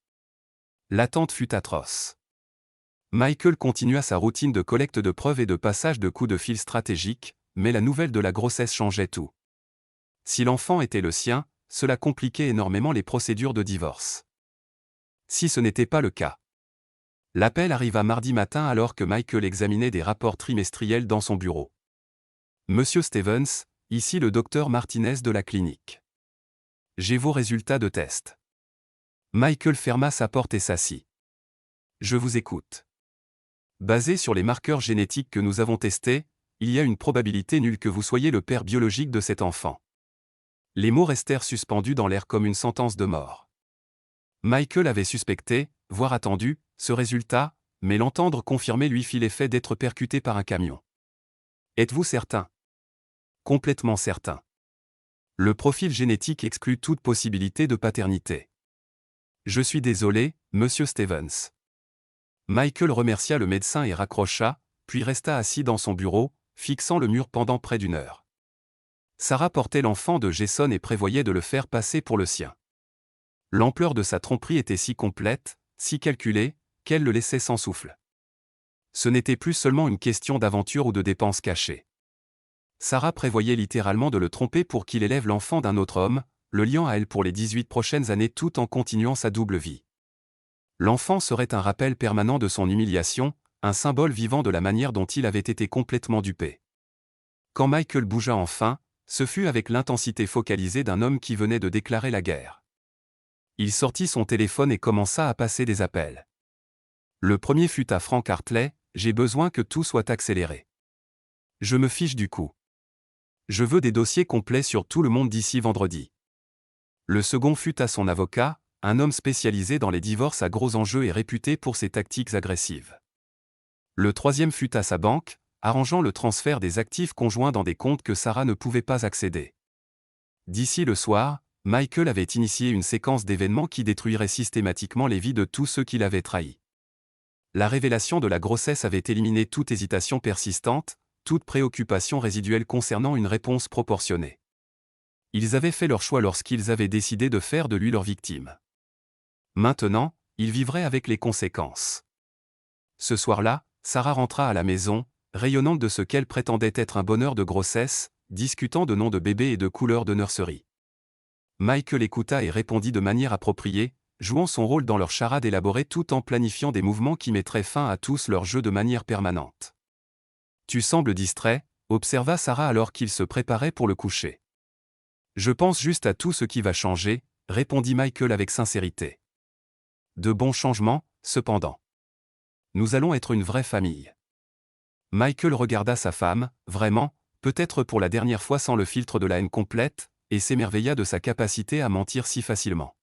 L'attente fut atroce. Michael continua sa routine de collecte de preuves et de passage de coups de fil stratégiques, mais la nouvelle de la grossesse changeait tout. Si l'enfant était le sien, cela compliquait énormément les procédures de divorce. Si ce n'était pas le cas. L'appel arriva mardi matin alors que Michael examinait des rapports trimestriels dans son bureau. Monsieur Stevens, ici le docteur Martinez de la clinique. J'ai vos résultats de test. Michael ferma sa porte et s'assit. Je vous écoute. Basé sur les marqueurs génétiques que nous avons testés, il y a une probabilité nulle que vous soyez le père biologique de cet enfant. Les mots restèrent suspendus dans l'air comme une sentence de mort. Michael avait suspecté, voire attendu, ce résultat, mais l'entendre confirmer lui fit l'effet d'être percuté par un camion. Êtes-vous certain? Complètement certain. Le profil génétique exclut toute possibilité de paternité. Je suis désolé, monsieur Stevens. Michael remercia le médecin et raccrocha, puis resta assis dans son bureau, fixant le mur pendant près d'une heure. Sarah portait l'enfant de Jason et prévoyait de le faire passer pour le sien. L'ampleur de sa tromperie était si complète, si calculée, qu'elle le laissait sans souffle. Ce n'était plus seulement une question d'aventure ou de dépenses cachées. Sarah prévoyait littéralement de le tromper pour qu'il élève l'enfant d'un autre homme, le liant à elle pour les 18 prochaines années tout en continuant sa double vie. L'enfant serait un rappel permanent de son humiliation, un symbole vivant de la manière dont il avait été complètement dupé. Quand Michael bougea enfin, ce fut avec l'intensité focalisée d'un homme qui venait de déclarer la guerre. Il sortit son téléphone et commença à passer des appels. Le premier fut à Frank Hartley, « J'ai besoin que tout soit accéléré. Je me fiche du coup. Je veux des dossiers complets sur tout le monde d'ici vendredi. » Le second fut à son avocat, un homme spécialisé dans les divorces à gros enjeux et réputé pour ses tactiques agressives. Le troisième fut à sa banque, arrangeant le transfert des actifs conjoints dans des comptes que Sarah ne pouvait pas accéder. D'ici le soir, Michael avait initié une séquence d'événements qui détruiraient systématiquement les vies de tous ceux qui l'avaient trahi. La révélation de la grossesse avait éliminé toute hésitation persistante, toute préoccupation résiduelle concernant une réponse proportionnée. Ils avaient fait leur choix lorsqu'ils avaient décidé de faire de lui leur victime. Maintenant, ils vivraient avec les conséquences. Ce soir-là, Sarah rentra à la maison, rayonnante de ce qu'elle prétendait être un bonheur de grossesse, discutant de noms de bébés et de couleurs de nurserie. Michael écouta et répondit de manière appropriée, jouant son rôle dans leur charade élaborée tout en planifiant des mouvements qui mettraient fin à tous leurs jeux de manière permanente. « Tu sembles distrait », observa Sarah alors qu'il se préparait pour le coucher. « Je pense juste à tout ce qui va changer », répondit Michael avec sincérité. De bons changements, cependant. Nous allons être une vraie famille. Michael regarda sa femme, vraiment, peut-être pour la dernière fois sans le filtre de la haine complète, et s'émerveilla de sa capacité à mentir si facilement.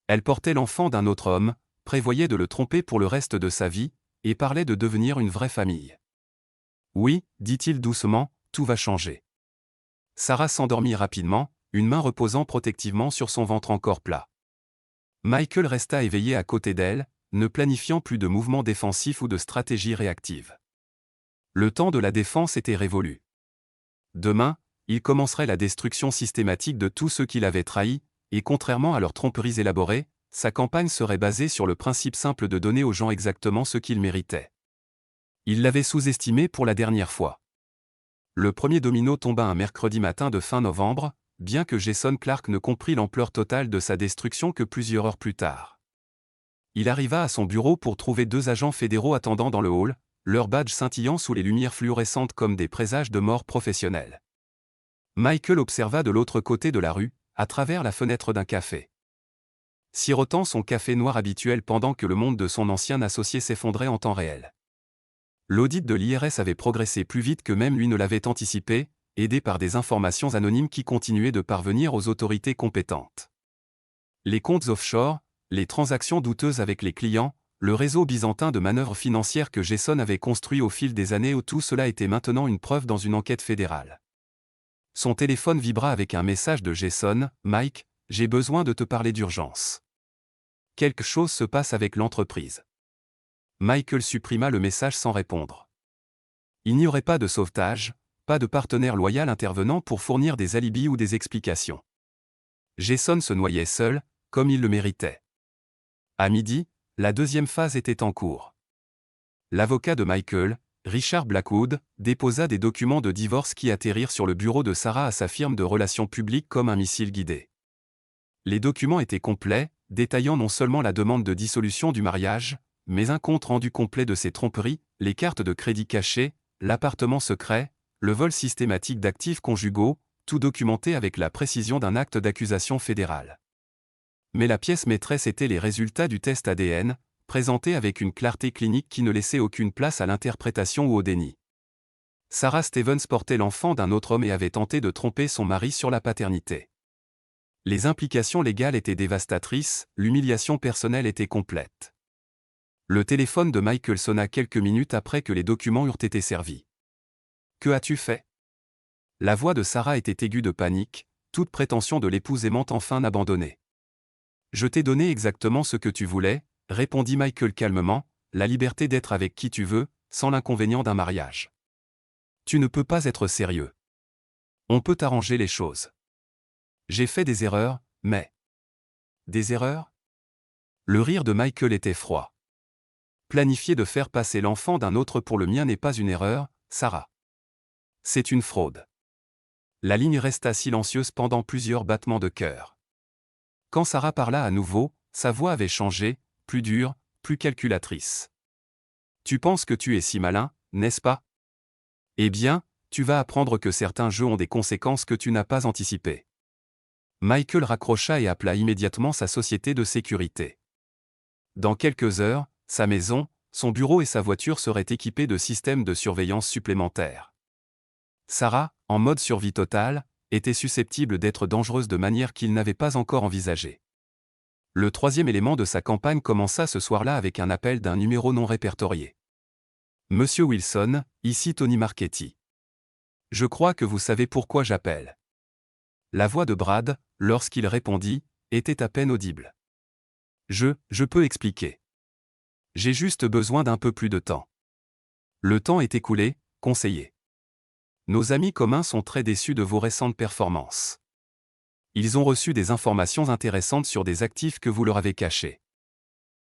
Elle portait l'enfant d'un autre homme, prévoyait de le tromper pour le reste de sa vie, et parlait de devenir une vraie famille. Oui, dit-il doucement, tout va changer. Sarah s'endormit rapidement, une main reposant protectivement sur son ventre encore plat. Michael resta éveillé à côté d'elle, ne planifiant plus de mouvements défensifs ou de stratégies réactives. Le temps de la défense était révolu. Demain, il commencerait la destruction systématique de tous ceux qui l'avaient trahi, et contrairement à leurs tromperies élaborées, sa campagne serait basée sur le principe simple de donner aux gens exactement ce qu'ils méritaient. Il l'avait sous-estimé pour la dernière fois. Le premier domino tomba un mercredi matin de fin novembre, bien que Jason Clarke ne comprît l'ampleur totale de sa destruction que plusieurs heures plus tard. Il arriva à son bureau pour trouver 2 agents fédéraux attendant dans le hall, leurs badges scintillant sous les lumières fluorescentes comme des présages de mort professionnelle. Michael observa de l'autre côté de la rue, à travers la fenêtre d'un café. sirotant son café noir habituel pendant que le monde de son ancien associé s'effondrait en temps réel. L'audit de l'IRS avait progressé plus vite que même lui ne l'avait anticipé, aidé par des informations anonymes qui continuaient de parvenir aux autorités compétentes. Les comptes offshore, les transactions douteuses avec les clients, le réseau byzantin de manœuvres financières que Jason avait construit au fil des années, où tout cela était maintenant une preuve dans une enquête fédérale. Son téléphone vibra avec un message de Jason. « Mike, j'ai besoin de te parler d'urgence. Quelque chose se passe avec l'entreprise. » Michael supprima le message sans répondre. Il n'y aurait pas de sauvetage, pas de partenaire loyal intervenant pour fournir des alibis ou des explications. Jason se noyait seul, comme il le méritait. À midi, la deuxième phase était en cours. L'avocat de Michael, Richard Blackwood, déposa des documents de divorce qui atterrirent sur le bureau de Sarah à sa firme de relations publiques comme un missile guidé. Les documents étaient complets, détaillant non seulement la demande de dissolution du mariage, mais un compte rendu complet de ses tromperies, les cartes de crédit cachées, l'appartement secret, le vol systématique d'actifs conjugaux, tout documenté avec la précision d'un acte d'accusation fédéral. Mais la pièce maîtresse était les résultats du test ADN, présentés avec une clarté clinique qui ne laissait aucune place à l'interprétation ou au déni. Sarah Stevens portait l'enfant d'un autre homme et avait tenté de tromper son mari sur la paternité. Les implications légales étaient dévastatrices, l'humiliation personnelle était complète. Le téléphone de Michael sonna quelques minutes après que les documents eurent été servis. « Que as-tu fait » La voix de Sarah était aiguë de panique, toute prétention de l'épouse aimante enfin abandonnée. « Je t'ai donné exactement ce que tu voulais, » répondit Michael calmement, « la liberté d'être avec qui tu veux, sans l'inconvénient d'un mariage. Tu ne peux pas être sérieux. On peut arranger les choses. J'ai fait des erreurs, mais... » Des erreurs ? Le rire de Michael était froid. Planifier de faire passer l'enfant d'un autre pour le mien n'est pas une erreur, Sarah. C'est une fraude. La ligne resta silencieuse pendant plusieurs battements de cœur. Quand Sarah parla à nouveau, sa voix avait changé, plus dure, plus calculatrice. « Tu penses que tu es si malin, n'est-ce pas ? Eh bien, tu vas apprendre que certains jeux ont des conséquences que tu n'as pas anticipées. » Michael raccrocha et appela immédiatement sa société de sécurité. Dans quelques heures, sa maison, son bureau et sa voiture seraient équipés de systèmes de surveillance supplémentaires. Sarah, en mode survie totale, était susceptible d'être dangereuse de manière qu'il n'avait pas encore envisagée. Le troisième élément de sa campagne commença ce soir-là avec un appel d'un numéro non répertorié. « Monsieur Wilson, ici Tony Marchetti. Je crois que vous savez pourquoi j'appelle. » La voix de Brad, lorsqu'il répondit, était à peine audible. « Je peux expliquer. J'ai juste besoin d'un peu plus de temps. » Le temps est écoulé, conseiller. Nos amis communs sont très déçus de vos récentes performances. Ils ont reçu des informations intéressantes sur des actifs que vous leur avez cachés.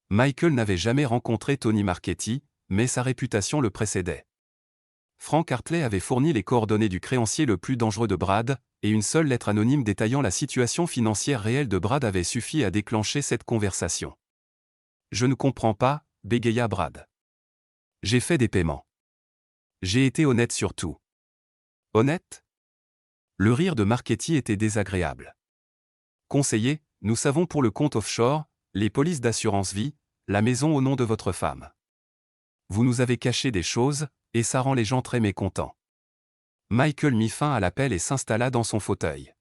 Michael n'avait jamais rencontré Tony Marchetti, mais sa réputation le précédait. Frank Hartley avait fourni les coordonnées du créancier le plus dangereux de Brad, et une seule lettre anonyme détaillant la situation financière réelle de Brad avait suffi à déclencher cette conversation. « Je ne comprends pas, » bégaya Brad. « J'ai fait des paiements. J'ai été honnête sur tout. » Honnête ? Le rire de Marchetti était désagréable. « Conseiller, nous savons pour le compte offshore, les polices d'assurance vie, la maison au nom de votre femme. Vous nous avez caché des choses, et ça rend les gens très mécontents. » Michael mit fin à l'appel et s'installa dans son fauteuil.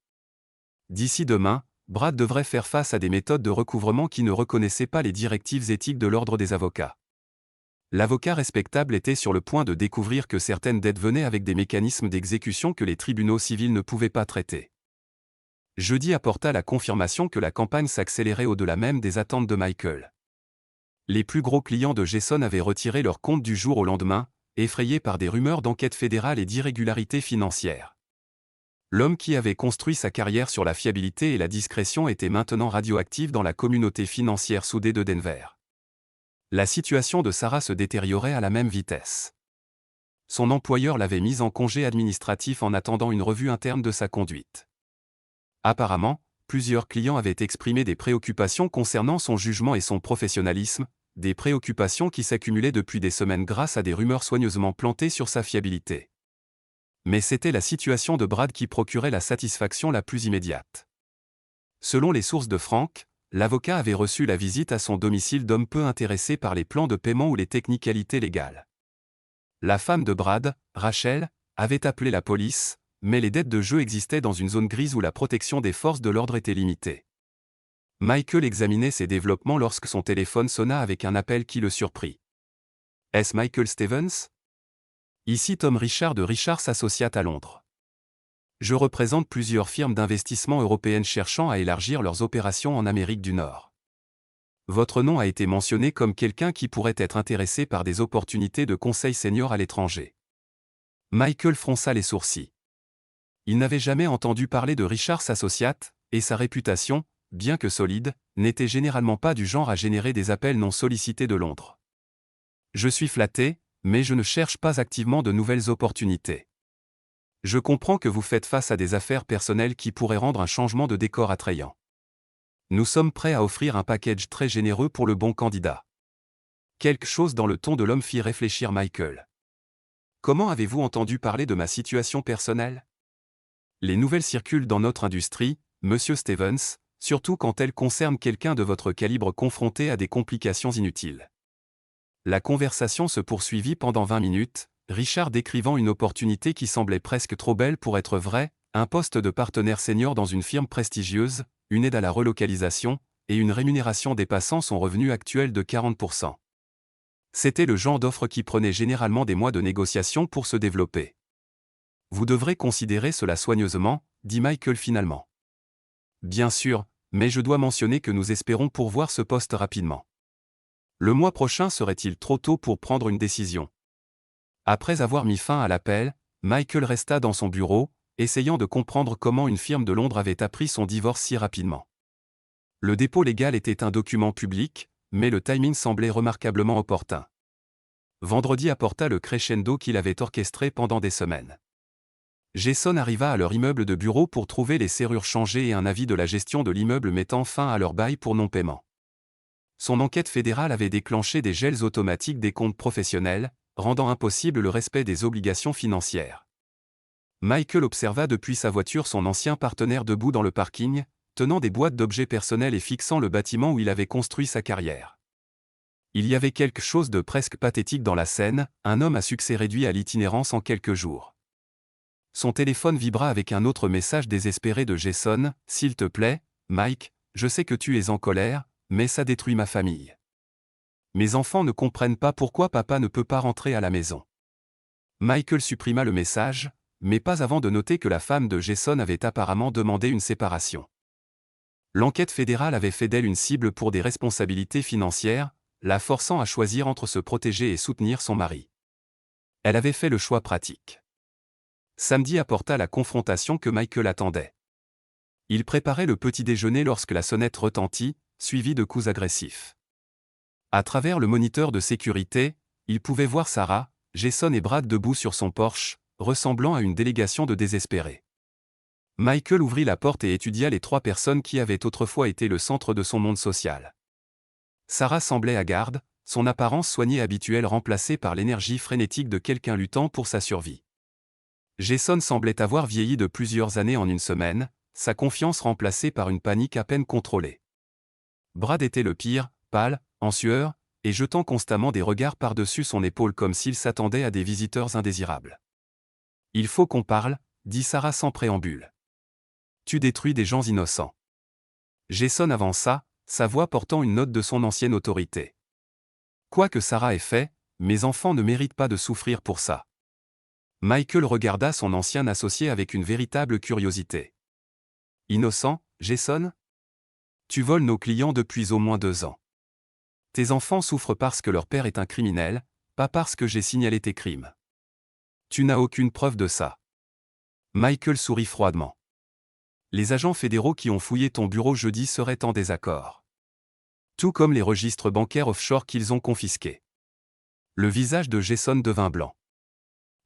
D'ici demain, Brad devrait faire face à des méthodes de recouvrement qui ne reconnaissaient pas les directives éthiques de l'ordre des avocats. L'avocat respectable était sur le point de découvrir que certaines dettes venaient avec des mécanismes d'exécution que les tribunaux civils ne pouvaient pas traiter. Jeudi apporta la confirmation que la campagne s'accélérait au-delà même des attentes de Michael. Les plus gros clients de Jason avaient retiré leur compte du jour au lendemain, effrayés par des rumeurs d'enquête fédérale et d'irrégularités financières. L'homme qui avait construit sa carrière sur la fiabilité et la discrétion était maintenant radioactif dans la communauté financière soudée de Denver. La situation de Sarah se détériorait à la même vitesse. Son employeur l'avait mise en congé administratif en attendant une revue interne de sa conduite. Apparemment, plusieurs clients avaient exprimé des préoccupations concernant son jugement et son professionnalisme, des préoccupations qui s'accumulaient depuis des semaines grâce à des rumeurs soigneusement plantées sur sa fiabilité. Mais c'était la situation de Brad qui procurait la satisfaction la plus immédiate. Selon les sources de Frank, l'avocat avait reçu la visite à son domicile d'hommes peu intéressés par les plans de paiement ou les technicalités légales. La femme de Brad, Rachel, avait appelé la police, mais les dettes de jeu existaient dans une zone grise où la protection des forces de l'ordre était limitée. Michael examinait ces développements lorsque son téléphone sonna avec un appel qui le surprit. Est-ce Michael Stevens? Ici Tom Richard de Richards Associates à Londres. Je représente plusieurs firmes d'investissement européennes cherchant à élargir leurs opérations en Amérique du Nord. Votre nom a été mentionné comme quelqu'un qui pourrait être intéressé par des opportunités de conseil senior à l'étranger. Michael fronça les sourcils. Il n'avait jamais entendu parler de Richards Associates, et sa réputation, bien que solide, n'était généralement pas du genre à générer des appels non sollicités de Londres. Je suis flatté, mais je ne cherche pas activement de nouvelles opportunités. Je comprends que vous faites face à des affaires personnelles qui pourraient rendre un changement de décor attrayant. Nous sommes prêts à offrir un package très généreux pour le bon candidat. Quelque chose dans le ton de l'homme fit réfléchir Michael. Comment avez-vous entendu parler de ma situation personnelle? Les nouvelles circulent dans notre industrie, Monsieur Stevens, surtout quand elles concernent quelqu'un de votre calibre confronté à des complications inutiles. La conversation se poursuivit pendant 20 minutes, Richard décrivant une opportunité qui semblait presque trop belle pour être vraie, un poste de partenaire senior dans une firme prestigieuse, une aide à la relocalisation, et une rémunération dépassant son revenu actuel de 40%. C'était le genre d'offre qui prenait généralement des mois de négociation pour se développer. Vous devrez considérer cela soigneusement, dit Michael finalement. Bien sûr, mais je dois mentionner que nous espérons pourvoir ce poste rapidement. Le mois prochain serait-il trop tôt pour prendre une décision? Après avoir mis fin à l'appel, Michael resta dans son bureau, essayant de comprendre comment une firme de Londres avait appris son divorce si rapidement. Le dépôt légal était un document public, mais le timing semblait remarquablement opportun. Vendredi apporta le crescendo qu'il avait orchestré pendant des semaines. Jason arriva à leur immeuble de bureau pour trouver les serrures changées et un avis de la gestion de l'immeuble mettant fin à leur bail pour non-paiement. Son enquête fédérale avait déclenché des gels automatiques des comptes professionnels, rendant impossible le respect des obligations financières. Michael observa depuis sa voiture son ancien partenaire debout dans le parking, tenant des boîtes d'objets personnels et fixant le bâtiment où il avait construit sa carrière. Il y avait quelque chose de presque pathétique dans la scène, un homme à succès réduit à l'itinérance en quelques jours. Son téléphone vibra avec un autre message désespéré de Jason, « S'il te plaît, Mike, je sais que tu es en colère, mais ça détruit ma famille. Mes enfants ne comprennent pas pourquoi papa ne peut pas rentrer à la maison. » Michael supprima le message, mais pas avant de noter que la femme de Jason avait apparemment demandé une séparation. L'enquête fédérale avait fait d'elle une cible pour des responsabilités financières, la forçant à choisir entre se protéger et soutenir son mari. Elle avait fait le choix pratique. Samedi apporta la confrontation que Michael attendait. Il préparait le petit déjeuner lorsque la sonnette retentit, suivie de coups agressifs. À travers le moniteur de sécurité, il pouvait voir Sarah, Jason et Brad debout sur son porche, ressemblant à une délégation de désespérés. Michael ouvrit la porte et étudia les 3 personnes qui avaient autrefois été le centre de son monde social. Sarah semblait hagarde, son apparence soignée habituelle remplacée par l'énergie frénétique de quelqu'un luttant pour sa survie. Jason semblait avoir vieilli de plusieurs années en une semaine, sa confiance remplacée par une panique à peine contrôlée. Brad était le pire, pâle, en sueur, et jetant constamment des regards par-dessus son épaule comme s'il s'attendait à des visiteurs indésirables. « Il faut qu'on parle », dit Sarah sans préambule. « Tu détruis des gens innocents. » Jason avança, sa voix portant une note de son ancienne autorité. « Quoi que Sarah ait fait, mes enfants ne méritent pas de souffrir pour ça. » Michael regarda son ancien associé avec une véritable curiosité. « Innocent, Jason ? Tu voles nos clients depuis au moins 2 ans. Tes enfants souffrent parce que leur père est un criminel, pas parce que j'ai signalé tes crimes. Tu n'as aucune preuve de ça. » Michael sourit froidement. Les agents fédéraux qui ont fouillé ton bureau jeudi seraient en désaccord. Tout comme les registres bancaires offshore qu'ils ont confisqués. Le visage de Jason devint blanc.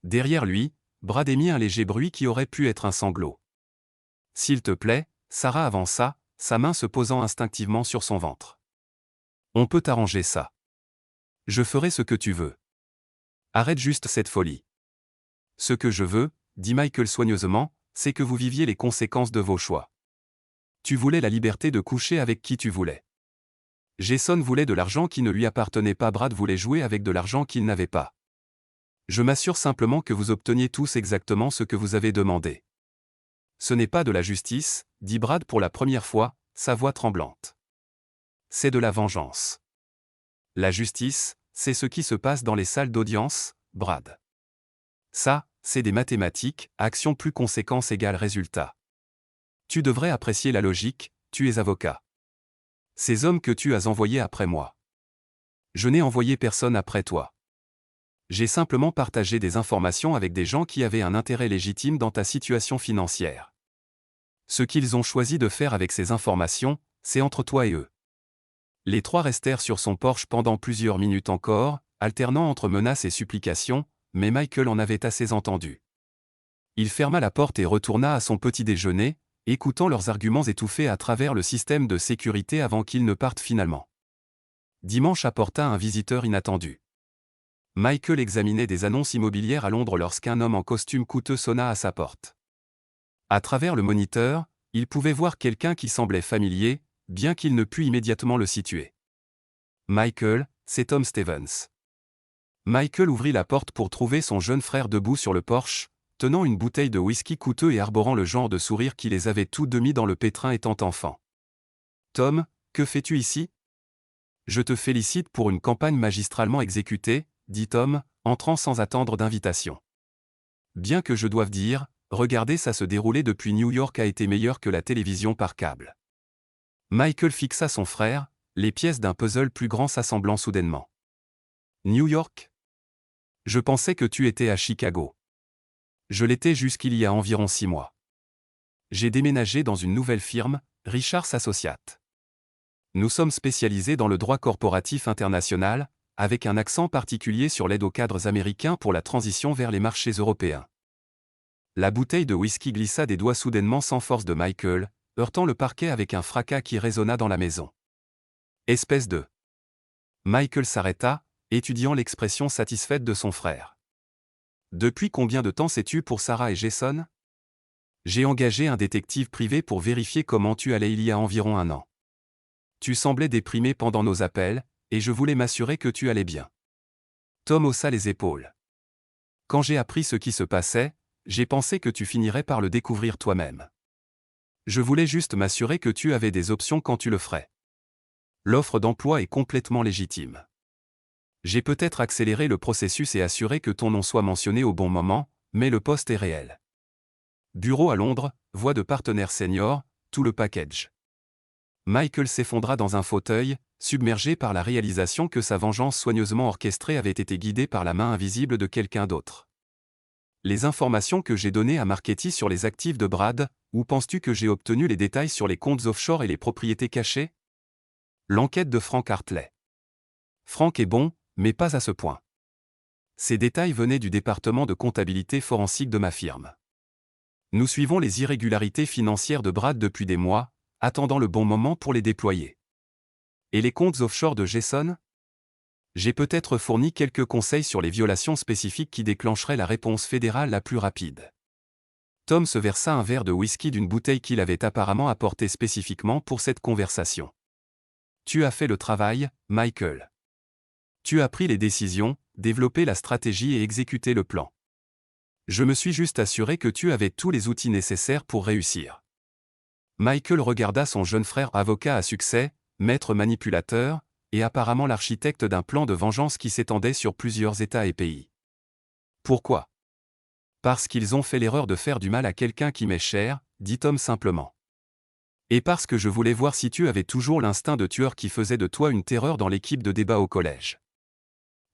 Derrière lui, Brad émit un léger bruit qui aurait pu être un sanglot. « S'il te plaît », Sarah avança, sa main se posant instinctivement sur son ventre. « On peut arranger ça. Je ferai ce que tu veux. Arrête juste cette folie. » « Ce que je veux, dit Michael soigneusement, c'est que vous viviez les conséquences de vos choix. Tu voulais la liberté de coucher avec qui tu voulais. Jason voulait de l'argent qui ne lui appartenait pas, Brad voulait jouer avec de l'argent qu'il n'avait pas. Je m'assure simplement que vous obteniez tous exactement ce que vous avez demandé. Ce n'est pas de la justice, dit Brad pour la première fois, sa voix tremblante. C'est de la vengeance. La justice, c'est ce qui se passe dans les salles d'audience, Brad. Ça, c'est des mathématiques, action plus conséquence égale résultat. Tu devrais apprécier la logique, tu es avocat. Ces hommes que tu as envoyés après moi. Je n'ai envoyé personne après toi. J'ai simplement partagé des informations avec des gens qui avaient un intérêt légitime dans ta situation financière. Ce qu'ils ont choisi de faire avec ces informations, c'est entre toi et eux. Les trois restèrent sur son porche pendant plusieurs minutes encore, alternant entre menaces et supplications, mais Michael en avait assez entendu. Il ferma la porte et retourna à son petit déjeuner, écoutant leurs arguments étouffés à travers le système de sécurité avant qu'ils ne partent finalement. Dimanche apporta un visiteur inattendu. Michael examinait des annonces immobilières à Londres lorsqu'un homme en costume coûteux sonna à sa porte. À travers le moniteur, il pouvait voir quelqu'un qui semblait familier, bien qu'il ne pût immédiatement le situer. Michael, c'est Tom Stevens. Michael ouvrit la porte pour trouver son jeune frère debout sur le porche, tenant une bouteille de whisky coûteux et arborant le genre de sourire qui les avait tous deux mis dans le pétrin étant enfant. « Tom, que fais-tu ici ? » « Je te félicite pour une campagne magistralement exécutée, » dit Tom, entrant sans attendre d'invitation. Bien que je doive dire, regarder ça se dérouler depuis New York a été meilleur que la télévision par câble. Michael fixa son frère, les pièces d'un puzzle plus grand s'assemblant soudainement. New York ? Je pensais que tu étais à Chicago. Je l'étais jusqu'il y a environ 6 mois. J'ai déménagé dans une nouvelle firme, Richards Associates. Nous sommes spécialisés dans le droit corporatif international, avec un accent particulier sur l'aide aux cadres américains pour la transition vers les marchés européens. La bouteille de whisky glissa des doigts soudainement sans force de Michael, heurtant le parquet avec un fracas qui résonna dans la maison. Espèce de... Michael s'arrêta, étudiant l'expression satisfaite de son frère. Depuis combien de temps sais-tu pour Sarah et Jason ? J'ai engagé un détective privé pour vérifier comment tu allais il y a environ 1 an. Tu semblais déprimé pendant nos appels, et je voulais m'assurer que tu allais bien. Tom haussa les épaules. Quand j'ai appris ce qui se passait, j'ai pensé que tu finirais par le découvrir toi-même. Je voulais juste m'assurer que tu avais des options quand tu le ferais. L'offre d'emploi est complètement légitime. J'ai peut-être accéléré le processus et assuré que ton nom soit mentionné au bon moment, mais le poste est réel. Bureau à Londres, voix de partenaire senior, tout le package. Michael s'effondra dans un fauteuil, submergé par la réalisation que sa vengeance soigneusement orchestrée avait été guidée par la main invisible de quelqu'un d'autre. Les informations que j'ai données à Marchetti sur les actifs de Brad, où penses-tu que j'ai obtenu les détails sur les comptes offshore et les propriétés cachées ? L'enquête de Frank Hartley. Frank est bon, mais pas à ce point. Ces détails venaient du département de comptabilité forensique de ma firme. Nous suivons les irrégularités financières de Brad depuis des mois, attendant le bon moment pour les déployer. Et les comptes offshore de Jason ? J'ai peut-être fourni quelques conseils sur les violations spécifiques qui déclencheraient la réponse fédérale la plus rapide. Tom se versa un verre de whisky d'une bouteille qu'il avait apparemment apportée spécifiquement pour cette conversation. Tu as fait le travail, Michael. Tu as pris les décisions, développé la stratégie et exécuté le plan. Je me suis juste assuré que tu avais tous les outils nécessaires pour réussir. Michael regarda son jeune frère avocat à succès, maître manipulateur, et apparemment l'architecte d'un plan de vengeance qui s'étendait sur plusieurs États et pays. Pourquoi ? Parce qu'ils ont fait l'erreur de faire du mal à quelqu'un qui m'est cher, dit Tom simplement. Et parce que je voulais voir si tu avais toujours l'instinct de tueur qui faisait de toi une terreur dans l'équipe de débat au collège.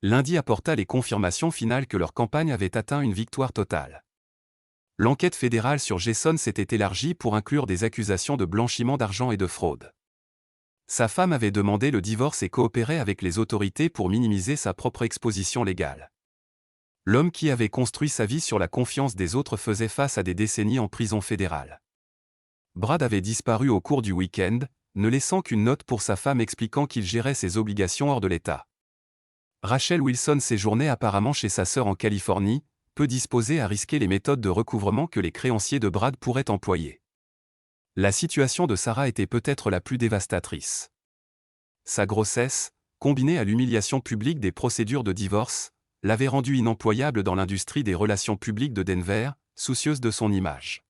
Lundi apporta les confirmations finales que leur campagne avait atteint une victoire totale. L'enquête fédérale sur Jason s'était élargie pour inclure des accusations de blanchiment d'argent et de fraude. Sa femme avait demandé le divorce et coopérait avec les autorités pour minimiser sa propre exposition légale. L'homme qui avait construit sa vie sur la confiance des autres faisait face à des décennies en prison fédérale. Brad avait disparu au cours du week-end, ne laissant qu'une note pour sa femme expliquant qu'il gérait ses obligations hors de l'État. Rachel Wilson séjournait apparemment chez sa sœur en Californie, peu disposée à risquer les méthodes de recouvrement que les créanciers de Brad pourraient employer. La situation de Sarah était peut-être la plus dévastatrice. Sa grossesse, combinée à l'humiliation publique des procédures de divorce, l'avait rendue inemployable dans l'industrie des relations publiques de Denver, soucieuse de son image.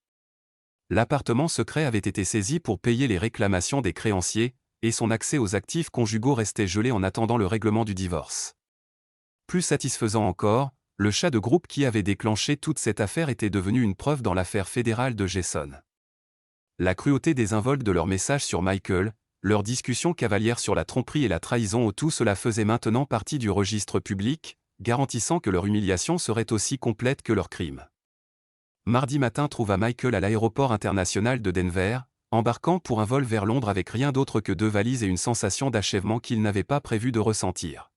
L'appartement secret avait été saisi pour payer les réclamations des créanciers, et son accès aux actifs conjugaux restait gelé en attendant le règlement du divorce. Plus satisfaisant encore, le chat de groupe qui avait déclenché toute cette affaire était devenu une preuve dans l'affaire fédérale de Jason. La cruauté désinvolte de leurs messages sur Michael, leur discussion cavalière sur la tromperie et la trahison, tout cela faisait maintenant partie du registre public, garantissant que leur humiliation serait aussi complète que leur crime. Mardi matin trouva Michael à l'aéroport international de Denver, embarquant pour un vol vers Londres avec rien d'autre que 2 valises et une sensation d'achèvement qu'il n'avait pas prévu de ressentir.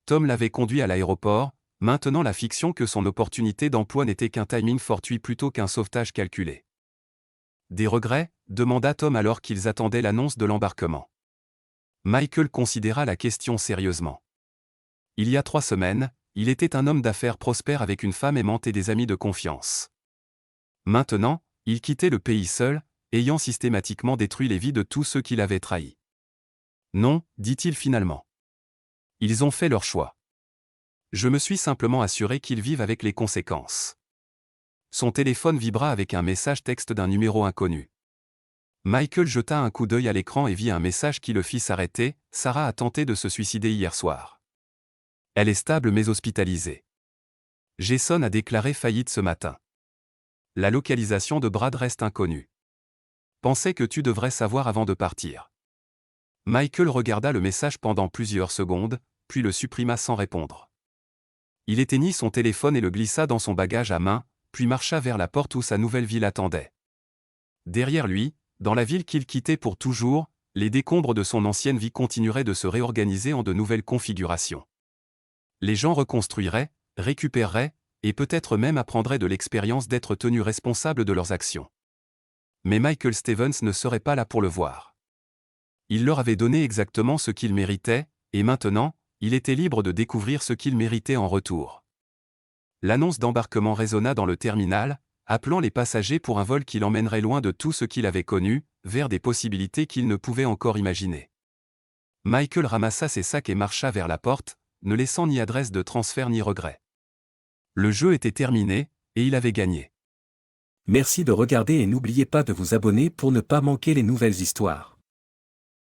Tom l'avait conduit à l'aéroport, maintenant la fiction que son opportunité d'emploi n'était qu'un timing fortuit plutôt qu'un sauvetage calculé. Des regrets, demanda Tom alors qu'ils attendaient l'annonce de l'embarquement. Michael considéra la question sérieusement. Il y a 3 semaines, il était un homme d'affaires prospère avec une femme aimante et des amis de confiance. Maintenant, il quittait le pays seul, ayant systématiquement détruit les vies de tous ceux qui l'avaient trahi. Non, dit-il finalement. Ils ont fait leur choix. Je me suis simplement assuré qu'ils vivent avec les conséquences. Son téléphone vibra avec un message texte d'un numéro inconnu. Michael jeta un coup d'œil à l'écran et vit un message qui le fit s'arrêter. Sarah a tenté de se suicider hier soir. Elle est stable mais hospitalisée. Jason a déclaré faillite ce matin. La localisation de Brad reste inconnue. Pensais que tu devrais savoir avant de partir. Michael regarda le message pendant plusieurs secondes, puis le supprima sans répondre. Il éteignit son téléphone et le glissa dans son bagage à main, puis marcha vers la porte où sa nouvelle ville attendait. Derrière lui, dans la ville qu'il quittait pour toujours, les décombres de son ancienne vie continueraient de se réorganiser en de nouvelles configurations. Les gens reconstruiraient, récupéreraient, et peut-être même apprendraient de l'expérience d'être tenus responsables de leurs actions. Mais Michael Stevens ne serait pas là pour le voir. Il leur avait donné exactement ce qu'ils méritaient, et maintenant, il était libre de découvrir ce qu'ils méritaient en retour. L'annonce d'embarquement résonna dans le terminal, appelant les passagers pour un vol qui l'emmènerait loin de tout ce qu'il avait connu, vers des possibilités qu'il ne pouvait encore imaginer. Michael ramassa ses sacs et marcha vers la porte, ne laissant ni adresse de transfert ni regret. Le jeu était terminé, et il avait gagné. Merci de regarder et n'oubliez pas de vous abonner pour ne pas manquer les nouvelles histoires.